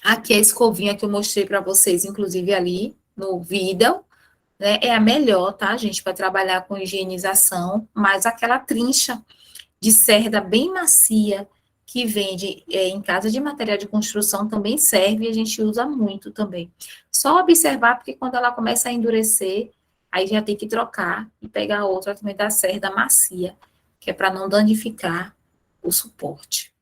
Aqui a escovinha que eu mostrei para vocês, inclusive ali no vídeo, né, é a melhor, tá, gente, para trabalhar com higienização, mas aquela trincha de cerda bem macia, que vende em casa de material de construção também serve e a gente usa muito também. Só observar, porque quando ela começa a endurecer, aí já tem que trocar e pegar outra também da cerda macia, que é para não danificar o suporte.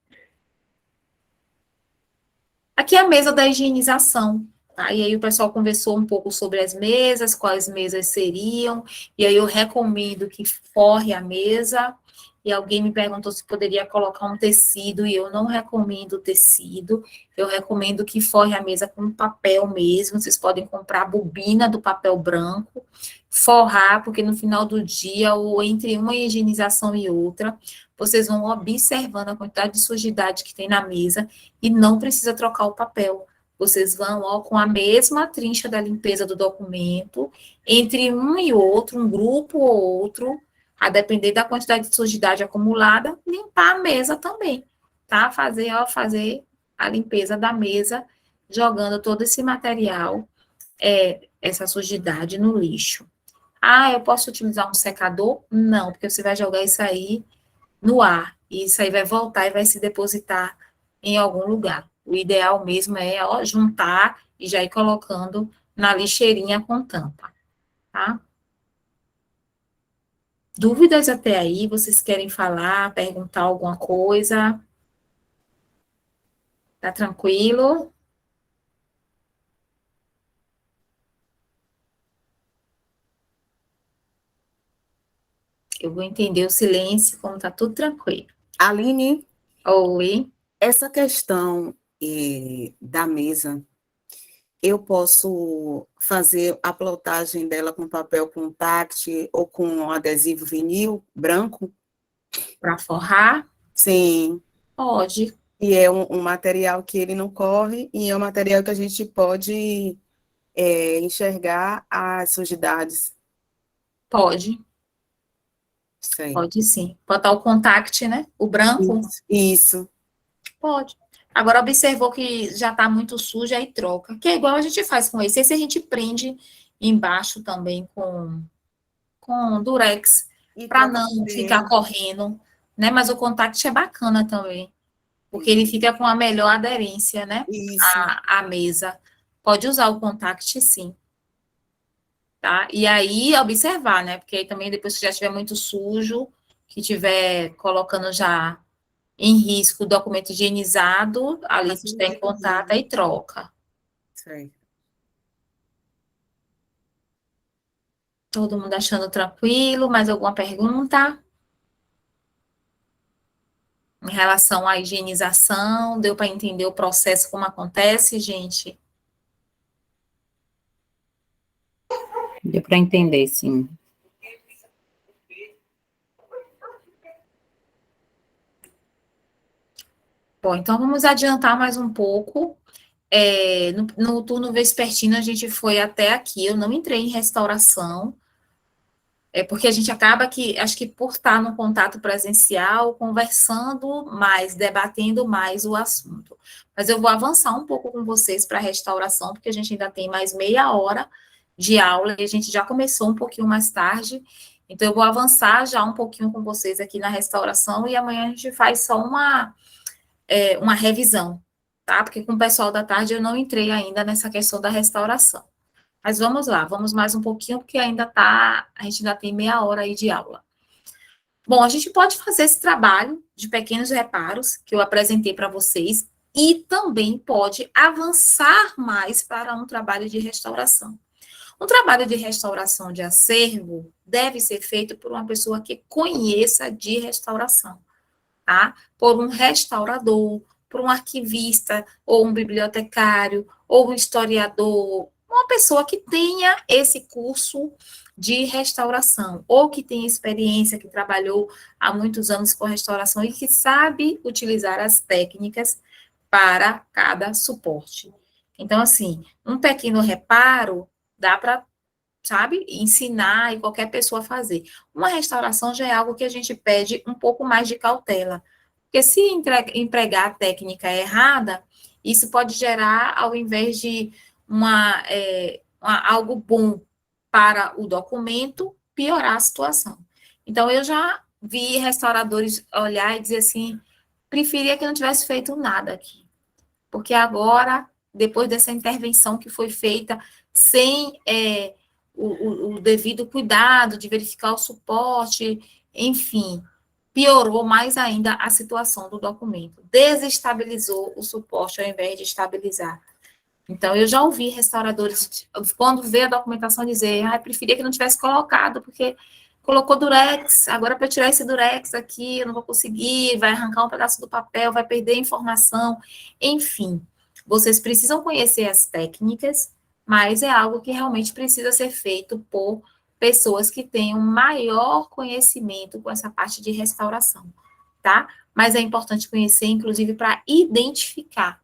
Aqui é a mesa da higienização, tá? E aí o pessoal conversou um pouco sobre as mesas, quais mesas seriam, e aí eu recomendo que forre a mesa, e alguém me perguntou se poderia colocar um tecido, e eu não recomendo tecido, eu recomendo que forre a mesa com papel mesmo, vocês podem comprar a bobina do papel branco, forrar, porque no final do dia, ou entre uma higienização e outra, vocês vão observando a quantidade de sujidade que tem na mesa, e não precisa trocar o papel. Vocês vão, ó, com a mesma trincha da limpeza do documento, entre um e outro, um grupo ou outro, a depender da quantidade de sujidade acumulada, limpar a mesa também, tá? Fazer a limpeza da mesa, jogando todo esse material, essa sujidade no lixo. Ah, eu posso utilizar um secador? Não, porque você vai jogar isso aí no ar, e isso aí vai voltar e vai se depositar em algum lugar. O ideal mesmo é, ó, juntar e já ir colocando na lixeirinha com tampa, tá? Dúvidas até aí? Vocês querem falar, perguntar alguma coisa? Tá tranquilo? Eu vou entender o silêncio, como tá tudo tranquilo. Aline, Oi. essa questão da mesa, eu posso fazer a plotagem dela com papel contact ou com um adesivo vinil branco? Para forrar? Sim. Pode, E é um material que ele não corre e é um material que a gente pode enxergar as sujidades. pode, Sei. pode sim. Botar o contact, né? O branco? Isso. Pode. Agora, observou que já está muito sujo, aí troca. Que é igual a gente faz com esse. Esse a gente prende embaixo também com durex, E para troca não ficar também. correndo, né? Mas o contact é bacana também, porque ele fica com a melhor aderência, né? Isso. À mesa. Pode usar o contact, sim. Tá? E aí, observar, né? Porque aí também, depois que já estiver muito sujo, que estiver colocando já em risco o documento higienizado, ali se está em contato, aí troca. Sei. Todo mundo achando tranquilo? Mais alguma pergunta? Em relação à higienização, deu para entender o processo como acontece, gente? Deu para entender, sim. Bom, então vamos adiantar mais um pouco. No turno vespertino, a gente foi até aqui. Eu não entrei em restauração, porque a gente acaba que, acho que por estar no contato presencial, conversando mais, debatendo mais o assunto. Mas eu vou avançar um pouco com vocês para a restauração, porque a gente ainda tem mais meia hora de aula e a gente já começou um pouquinho mais tarde. Então, eu vou avançar já um pouquinho com vocês aqui na restauração e amanhã a gente faz só uma revisão, tá? Porque com o pessoal da tarde eu não entrei ainda nessa questão da restauração. Mas vamos lá, vamos mais um pouquinho, porque a gente ainda tem meia hora aí de aula. Bom, a gente pode fazer esse trabalho de pequenos reparos que eu apresentei para vocês e também pode avançar mais para um trabalho de restauração. Um trabalho de restauração de acervo deve ser feito por uma pessoa que conheça de restauração, tá? Por um restaurador, por um arquivista, ou um bibliotecário, ou um historiador, uma pessoa que tenha esse curso de restauração, ou que tenha experiência, que trabalhou há muitos anos com restauração e que sabe utilizar as técnicas para cada suporte. Então, assim, um pequeno reparo dá para, sabe, ensinar e qualquer pessoa fazer. Uma restauração já é algo que a gente pede um pouco mais de cautela, porque se empregar a técnica errada, isso pode gerar, ao invés de algo bom para o documento, piorar a situação. Então, eu já vi restauradores olhar e dizer assim, preferia que não tivesse feito nada aqui. Porque agora, depois dessa intervenção que foi feita sem o devido cuidado de verificar o suporte, enfim, piorou mais ainda a situação do documento, desestabilizou o suporte ao invés de estabilizar. Então, eu já ouvi restauradores, quando vê a documentação, dizer, preferia que não tivesse colocado, porque colocou durex, agora para tirar esse durex aqui, eu não vou conseguir, vai arrancar um pedaço do papel, vai perder informação, enfim. Vocês precisam conhecer as técnicas, mas é algo que realmente precisa ser feito por pessoas que tenham maior conhecimento com essa parte de restauração, tá? Mas é importante conhecer, inclusive, para identificar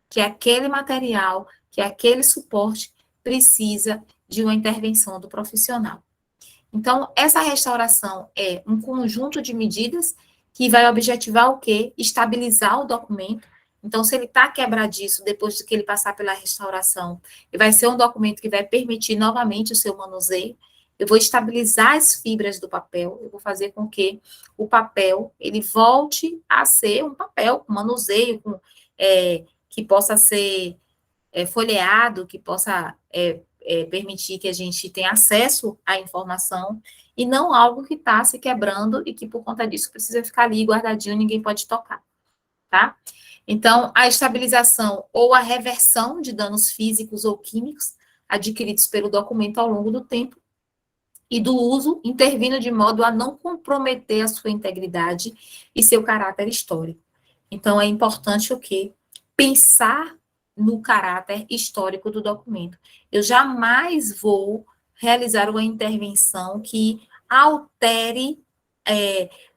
que aquele material, que aquele suporte precisa de uma intervenção do profissional. Então, essa restauração é um conjunto de medidas que vai objetivar o quê? Estabilizar o documento. Então, se ele está quebradiço depois de que ele passar pela restauração, vai ser um documento que vai permitir novamente o seu manuseio. Eu vou estabilizar as fibras do papel, eu vou fazer com que o papel ele volte a ser um papel com manuseio, que possa ser folheado, que possa permitir que a gente tenha acesso à informação, e não algo que está se quebrando e que, por conta disso, precisa ficar ali guardadinho, ninguém pode tocar, tá? Então, a estabilização ou a reversão de danos físicos ou químicos adquiridos pelo documento ao longo do tempo, e do uso intervindo de modo a não comprometer a sua integridade e seu caráter histórico. Então, é importante o quê? Pensar no caráter histórico do documento. Eu jamais vou realizar uma intervenção que altere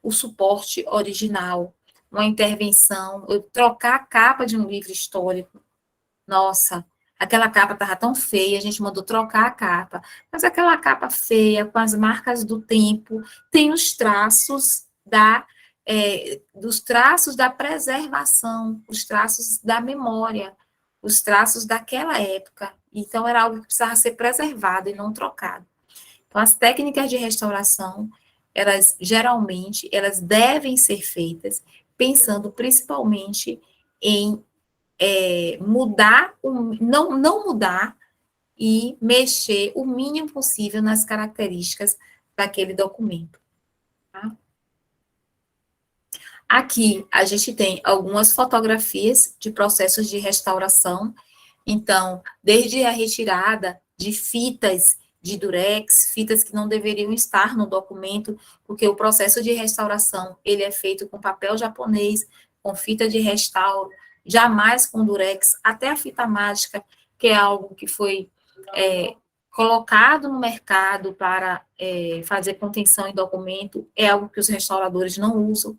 o suporte original, uma intervenção, eu trocar a capa de um livro histórico. Nossa, aquela capa estava tão feia, a gente mandou trocar a capa. Mas aquela capa feia, com as marcas do tempo, tem os traços dos traços da preservação, os traços da memória, os traços daquela época. Então, era algo que precisava ser preservado e não trocado. Então, as técnicas de restauração, elas geralmente, elas devem ser feitas pensando principalmente em mudar, não mudar e mexer o mínimo possível nas características daquele documento. Tá? Aqui, a gente tem algumas fotografias de processos de restauração. Então, desde a retirada de fitas de durex, fitas que não deveriam estar no documento, porque o processo de restauração, ele é feito com papel japonês, com fita de restauro, jamais com durex, até a fita mágica, que é algo que foi colocado no mercado para fazer contenção em documento, é algo que os restauradores não usam.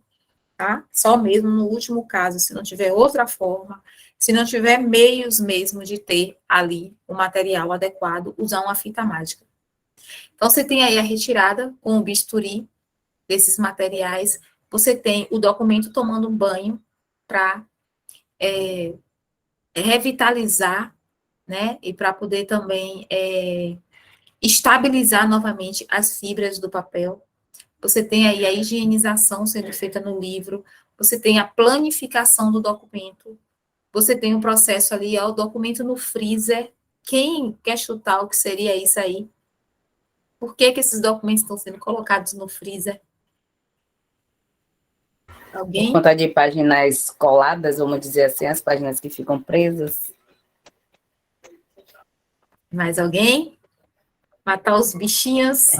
Tá? Só mesmo no último caso, se não tiver outra forma, se não tiver meios mesmo de ter ali o material adequado, usar uma fita mágica. Então, você tem aí a retirada com o bisturi desses materiais, você tem o documento tomando um banho para revitalizar, né, e para poder também estabilizar novamente as fibras do papel. Você tem aí a higienização sendo feita no livro, você tem a planificação do documento, você tem um processo ali, o documento no freezer. Quem quer chutar o que seria isso aí? Por que esses documentos estão sendo colocados no freezer? Alguém? Por conta de páginas coladas, vamos dizer assim, as páginas que ficam presas. Mais alguém? Matar os bichinhos?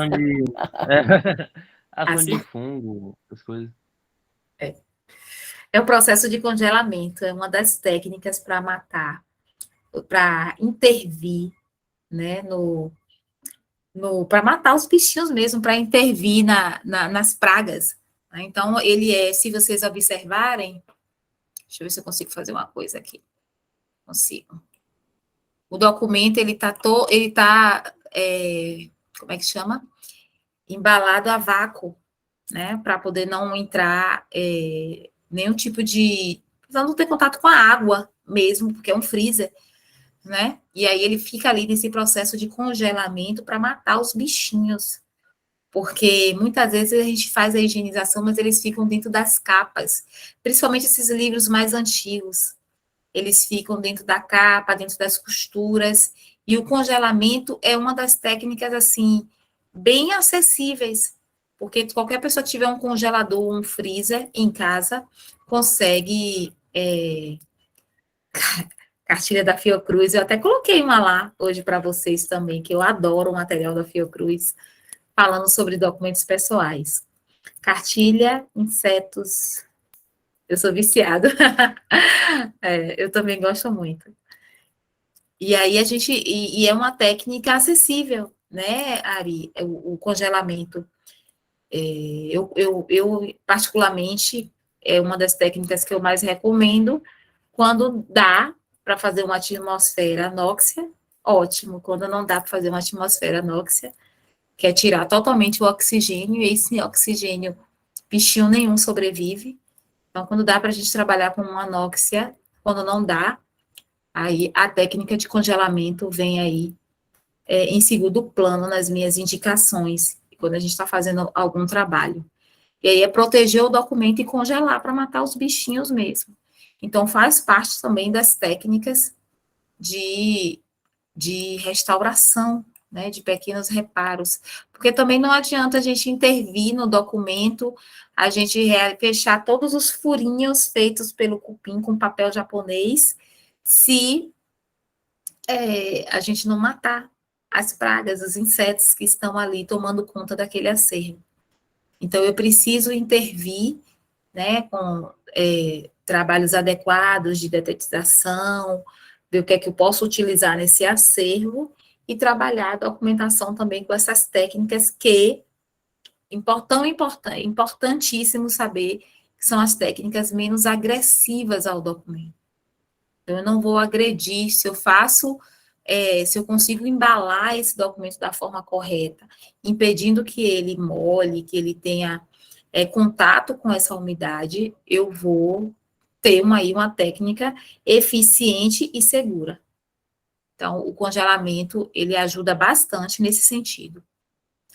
Ação de fungo, essas coisas. É o processo de congelamento, é uma das técnicas para matar, para intervir, né, para matar os bichinhos mesmo, para intervir nas pragas. Né? Então, ele se vocês observarem, deixa eu ver se eu consigo fazer uma coisa aqui. Consigo. O documento, ele tá como é que chama? Embalado a vácuo, né, para poder não entrar nenhum tipo de... não ter contato com a água mesmo, porque é um freezer, né, e aí ele fica ali nesse processo de congelamento para matar os bichinhos. porque muitas vezes a gente faz a higienização, mas eles ficam dentro das capas, principalmente esses livros mais antigos. Eles ficam dentro da capa, dentro das costuras, e o congelamento é uma das técnicas, assim, bem acessíveis, porque qualquer pessoa que tiver um congelador, um freezer em casa, consegue cartilha da Fiocruz, eu até coloquei uma lá hoje para vocês também, que eu adoro o material da Fiocruz, falando sobre documentos pessoais. Cartilha, insetos, eu sou viciada. Eu também gosto muito. E aí a gente, e é uma técnica acessível, né, Ari, o congelamento. Eu, particularmente, é uma das técnicas que eu mais recomendo. Quando dá para fazer uma atmosfera anóxia, ótimo. Quando não dá para fazer uma atmosfera anóxia, que é tirar totalmente o oxigênio, e esse oxigênio, bichinho nenhum sobrevive. Então, quando dá para a gente trabalhar com uma anóxia, quando não dá, aí a técnica de congelamento vem aí em segundo plano nas minhas indicações, quando a gente está fazendo algum trabalho. E aí é proteger o documento e congelar para matar os bichinhos mesmo. Então, faz parte também das técnicas de restauração, né, de pequenos reparos, porque também não adianta a gente intervir no documento, a gente fechar todos os furinhos feitos pelo cupim com papel japonês, se a gente não matar as pragas, os insetos que estão ali tomando conta daquele acervo. Então, eu preciso intervir, né, com trabalhos adequados de detetização, ver o que é que eu posso utilizar nesse acervo e trabalhar a documentação também com essas técnicas que importantíssimo saber que são as técnicas menos agressivas ao documento. Então, eu não vou agredir, se eu consigo embalar esse documento da forma correta, impedindo que ele molhe, que ele tenha contato com essa umidade, eu vou ter uma técnica eficiente e segura. Então, o congelamento, ele ajuda bastante nesse sentido,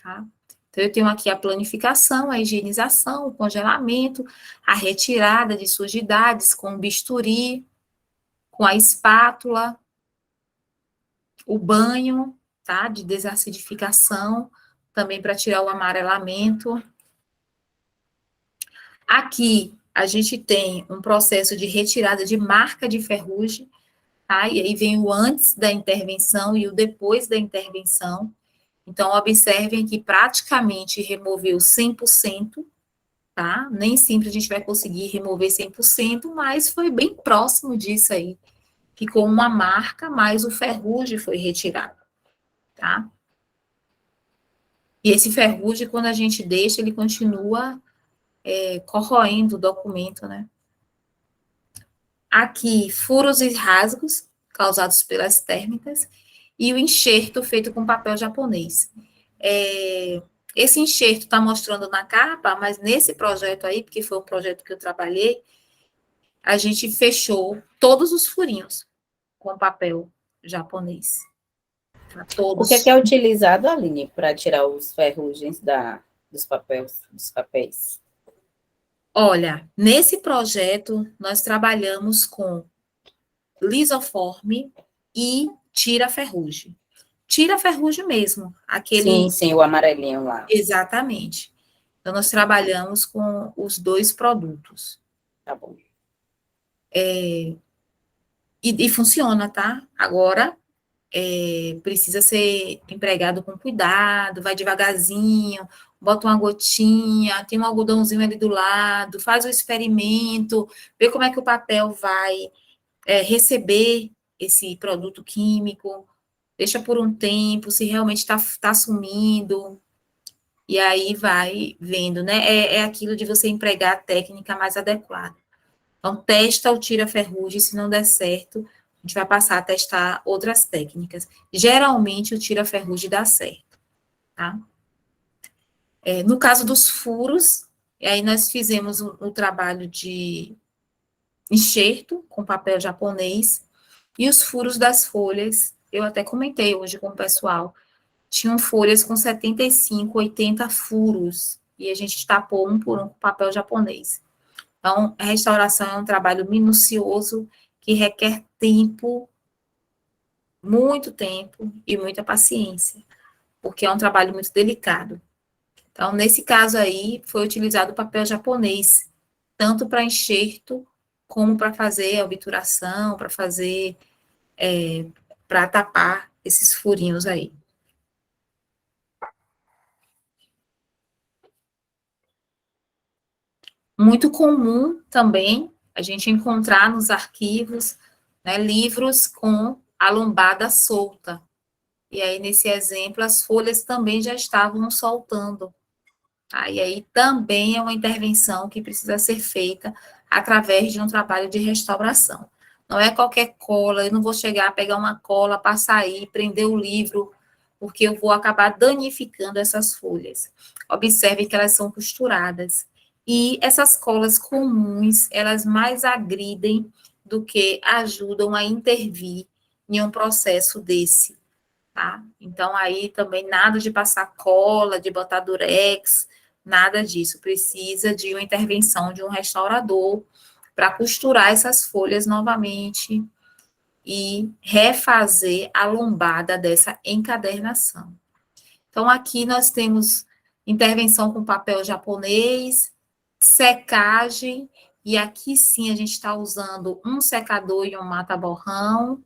tá? Então, eu tenho aqui a planificação, a higienização, o congelamento, a retirada de sujidades com o bisturi, com a espátula, o banho, tá? De desacidificação, também para tirar o amarelamento. Aqui, a gente tem um processo de retirada de marca de ferrugem, tá? E aí vem o antes da intervenção e o depois da intervenção. Então, observem que praticamente removeu 100%, tá? Nem sempre a gente vai conseguir remover 100%, mas foi bem próximo disso aí. Ficou uma marca, mas o ferrugem foi retirado, tá? E esse ferrugem, quando a gente deixa, ele continua corroendo o documento, né? Aqui, furos e rasgos causados pelas térmicas e o enxerto feito com papel japonês. Esse enxerto está mostrando na capa, mas nesse projeto aí, porque foi um projeto que eu trabalhei, a gente fechou todos os furinhos com papel japonês. Tá? Todos. O que é utilizado, Aline, para tirar os ferrugens dos papéis? Olha, nesse projeto, nós trabalhamos com lisoforme e tira-ferrugem. Tira-ferrugem mesmo, aquele... Sim, o amarelinho lá. Exatamente. Então, nós trabalhamos com os dois produtos. Tá bom. E funciona, tá? Agora, precisa ser empregado com cuidado, vai devagarzinho, bota uma gotinha, tem um algodãozinho ali do lado, faz o experimento, vê como é que o papel vai receber esse produto químico, deixa por um tempo, se realmente está sumindo, e aí vai vendo, né? É aquilo de você empregar a técnica mais adequada. Então, testa o tira-ferrugem, se não der certo, a gente vai passar a testar outras técnicas. Geralmente, o tira-ferrugem dá certo, tá? No caso dos furos, aí nós fizemos o trabalho de enxerto com papel japonês, e os furos das folhas, eu até comentei hoje com o pessoal, tinham folhas com 75, 80 furos, e a gente tapou um por um com papel japonês. Então, a restauração é um trabalho minucioso que requer tempo, muito tempo e muita paciência, porque é um trabalho muito delicado. Então, nesse caso aí, foi utilizado o papel japonês, tanto para enxerto, como para fazer a obturação, para fazer, para tapar esses furinhos aí. Muito comum também a gente encontrar nos arquivos, né, livros com a lombada solta. E aí, nesse exemplo, as folhas também já estavam soltando. E aí também é uma intervenção que precisa ser feita através de um trabalho de restauração. Não é qualquer cola, eu não vou chegar a pegar uma cola, passar aí, prender o livro, porque eu vou acabar danificando essas folhas. Observe que elas são costuradas. E essas colas comuns, elas mais agridem do que ajudam a intervir em um processo desse, tá? Então, aí também nada de passar cola, de botar durex, nada disso. Precisa de uma intervenção de um restaurador para costurar essas folhas novamente e refazer a lombada dessa encadernação. Então, aqui nós temos intervenção com papel japonês, secagem, e aqui sim a gente está usando um secador e um mata-borrão,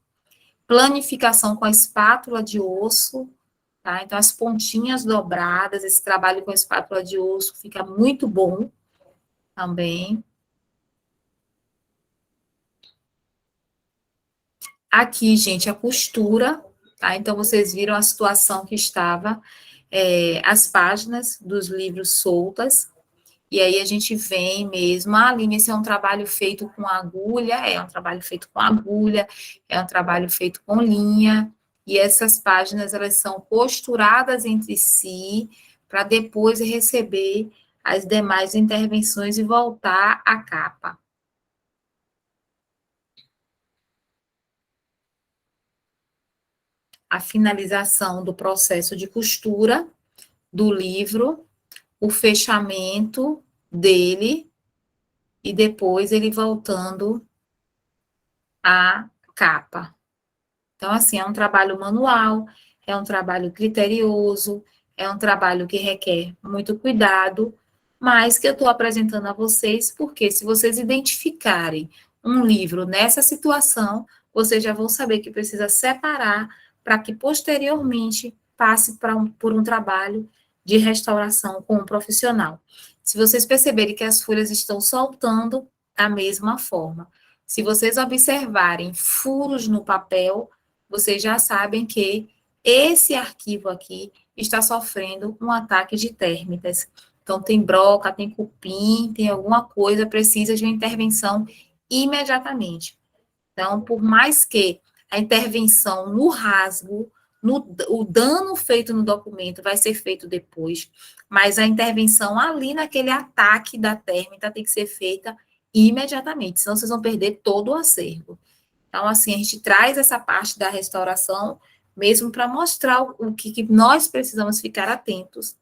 planificação com a espátula de osso, tá? Então, as pontinhas dobradas, esse trabalho com a espátula de osso fica muito bom também. Aqui, gente, a costura, tá? Então, vocês viram a situação que estava, as páginas dos livros soltas, e aí a gente vem mesmo, Aline, esse é um trabalho feito com agulha, é um trabalho feito com agulha, é um trabalho feito com linha, e essas páginas, elas são costuradas entre si, para depois receber as demais intervenções e voltar à capa. A finalização do processo de costura do livro, o fechamento dele, e depois ele voltando à capa. Então, assim, é um trabalho manual, é um trabalho criterioso, é um trabalho que requer muito cuidado, mas que eu estou apresentando a vocês, porque se vocês identificarem um livro nessa situação, vocês já vão saber que precisa separar para que posteriormente passe por um trabalho de restauração com um profissional. Se vocês perceberem que as folhas estão soltando, da mesma forma. Se vocês observarem furos no papel, vocês já sabem que esse arquivo aqui está sofrendo um ataque de térmitas. Então, tem broca, tem cupim, tem alguma coisa, precisa de uma intervenção imediatamente. Então, por mais que a intervenção no rasgo, o dano feito no documento vai ser feito depois, mas a intervenção ali naquele ataque da térmita tem que ser feita imediatamente, senão vocês vão perder todo o acervo. Então, assim, a gente traz essa parte da restauração mesmo para mostrar o que nós precisamos ficar atentos.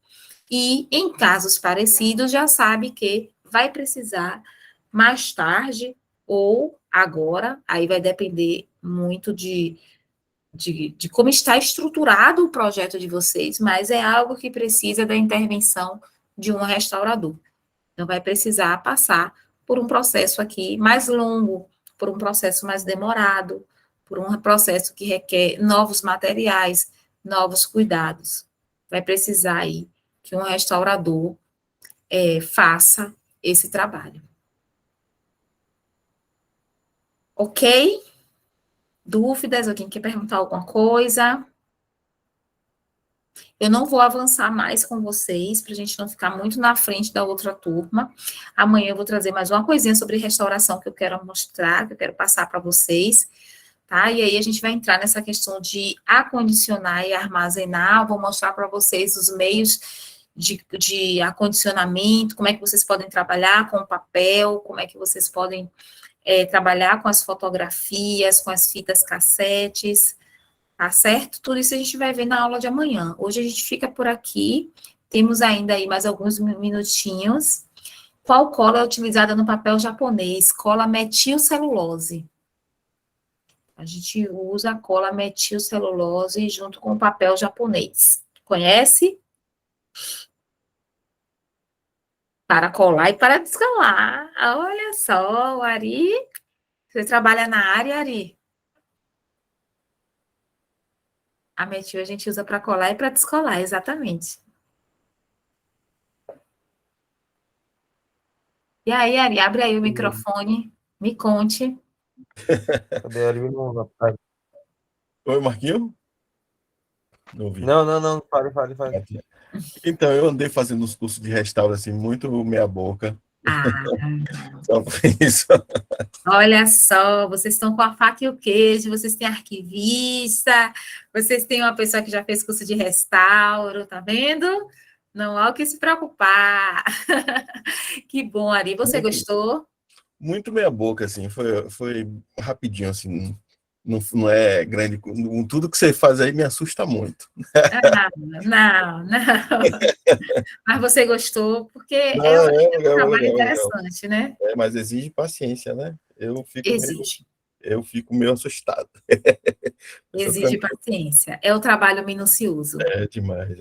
E, em casos parecidos, já sabe que vai precisar mais tarde ou agora, aí vai depender muito de como está estruturado o projeto de vocês, mas é algo que precisa da intervenção de um restaurador. Então, vai precisar passar por um processo aqui mais longo, por um processo mais demorado, por um processo que requer novos materiais, novos cuidados. Vai precisar aí que um restaurador faça esse trabalho. Ok? Dúvidas? Alguém quer perguntar alguma coisa? Eu não vou avançar mais com vocês, para a gente não ficar muito na frente da outra turma. Amanhã eu vou trazer mais uma coisinha sobre restauração que eu quero mostrar, que eu quero passar para vocês, tá? E aí a gente vai entrar nessa questão de acondicionar e armazenar. Vou mostrar para vocês os meios de acondicionamento, como é que vocês podem trabalhar com o papel, como é que vocês podem trabalhar com as fotografias, com as fitas cassetes, Tá certo? Tudo isso a gente vai ver na aula de amanhã. Hoje a gente fica por aqui. Temos ainda aí mais alguns minutinhos. Qual cola é utilizada no papel japonês? Cola metilcelulose. A gente usa a cola metilcelulose junto com o papel japonês. Conhece? Para colar e para descolar. Olha só, o Ari. Você trabalha na área, Ari? A metil a gente usa para colar e para descolar, exatamente. E aí, Ari, abre aí o microfone, me conte. Cadê a Ari? Não, rapaz. Oi, Marquinho? Não ouvi. Não, fale. Então, eu andei fazendo uns cursos de restauro, assim, muito meia boca. Ah, Só por isso. olha só, vocês estão com a faca e o queijo, vocês têm arquivista, vocês têm uma pessoa que já fez curso de restauro, tá vendo? Não há o que se preocupar. Que bom, Ari. Você gostou? Muito meia boca, assim, foi rapidinho, assim, não é grande. Tudo que você faz aí me assusta muito. Não. Mas você gostou, porque Não, é um legal, trabalho legal. interessante, né? Mas exige paciência, né? Exige. Eu fico meio assustado. Exige paciência. É o trabalho minucioso. É demais,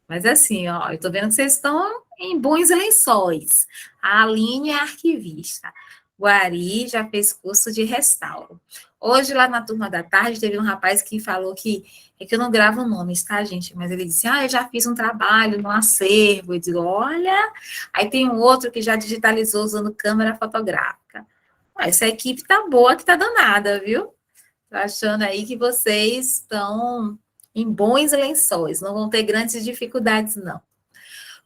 Mas assim, ó, eu tô vendo que vocês estão em bons lençóis. A Aline é arquivista. O Ari já fez curso de restauro. Hoje, lá na turma da tarde, teve um rapaz que falou que é que eu não gravo nomes, tá, gente? Mas ele disse: eu já fiz um trabalho no acervo. Eu digo: olha. Aí tem um outro que já digitalizou usando câmera fotográfica. Essa equipe tá boa, que tá danada, viu? Tô achando aí que vocês estão em bons lençóis, não vão ter grandes dificuldades, não.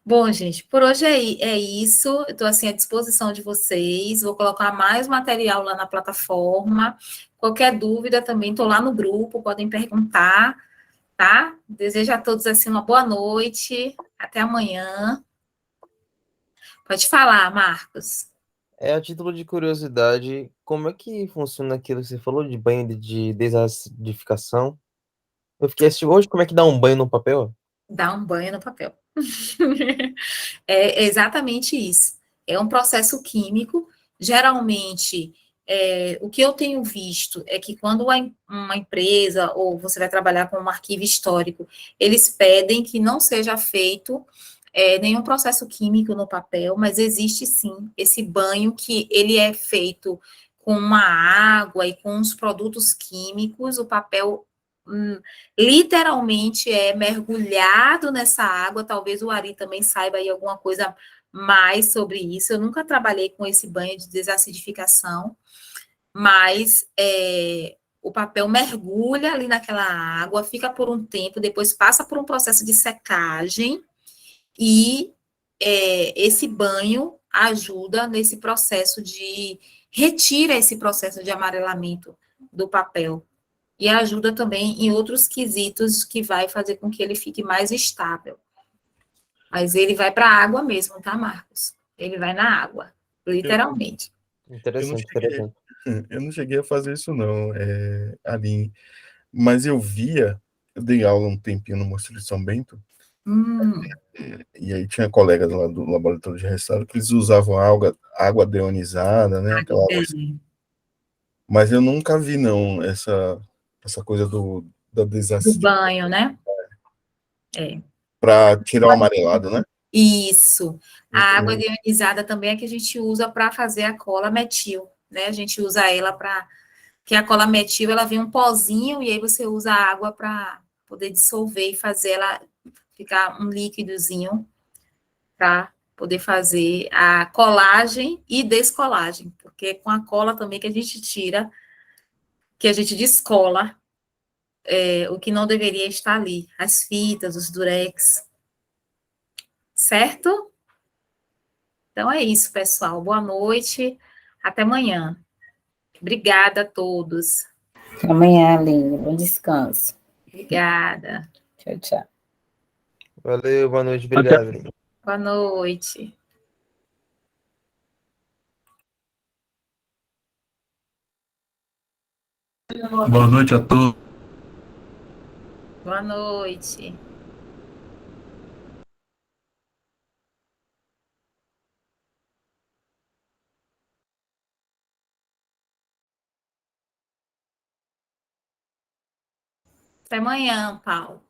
Bom, gente, por hoje é isso. Eu estou assim à disposição de vocês. Vou colocar mais material lá na plataforma. Qualquer dúvida também estou lá no grupo, podem perguntar, tá? Desejo a todos assim uma boa noite. Até amanhã. Pode falar, Marcos. A título de curiosidade, como é que funciona aquilo que você falou de banho de desacidificação? Eu fiquei assistindo hoje, como é que dá um banho no papel? Dá um banho no papel. É exatamente isso. É um processo químico. Geralmente, o que eu tenho visto é que quando uma empresa ou você vai trabalhar com um arquivo histórico, eles pedem que não seja feito nenhum processo químico no papel, mas existe sim esse banho que ele é feito com uma água e com os produtos químicos, o papel literalmente é mergulhado nessa água. Talvez o Ari também saiba aí alguma coisa mais sobre isso. Eu nunca trabalhei com esse banho de desacidificação, mas o papel mergulha ali naquela água, fica por um tempo, depois passa por um processo de secagem e esse banho ajuda nesse processo retira esse processo de amarelamento do papel. E ajuda também em outros quesitos que vai fazer com que ele fique mais estável. Mas ele vai para a água mesmo, tá, Marcos? Ele vai na água, literalmente. Interessante. Eu não cheguei a fazer isso, não, Aline. Mas eu dei aula um tempinho no Mosteiro de São Bento, e aí tinha colegas lá do laboratório de restauro que eles usavam água deionizada, né? Aquela água assim. Mas eu nunca vi, não, essa coisa da desacidificação. Do banho, né? Para tirar o amarelado, né? Isso. A água deionizada também é que a gente usa para fazer a cola metil, né? A gente usa ela para... que a cola metil, ela vem um pozinho, e aí você usa a água para poder dissolver e fazer ela ficar um líquidozinho para poder fazer a colagem e descolagem, porque é com a cola também que a gente tira, que a gente descola o que não deveria estar ali, as fitas, os durex, certo? Então é isso, pessoal. Boa noite, até amanhã. Obrigada a todos. Até amanhã, Aline. Bom descanso. Obrigada. Tchau, tchau. Valeu, boa noite, obrigado. Boa noite. Boa noite a todos. Boa noite. Até amanhã, Paulo.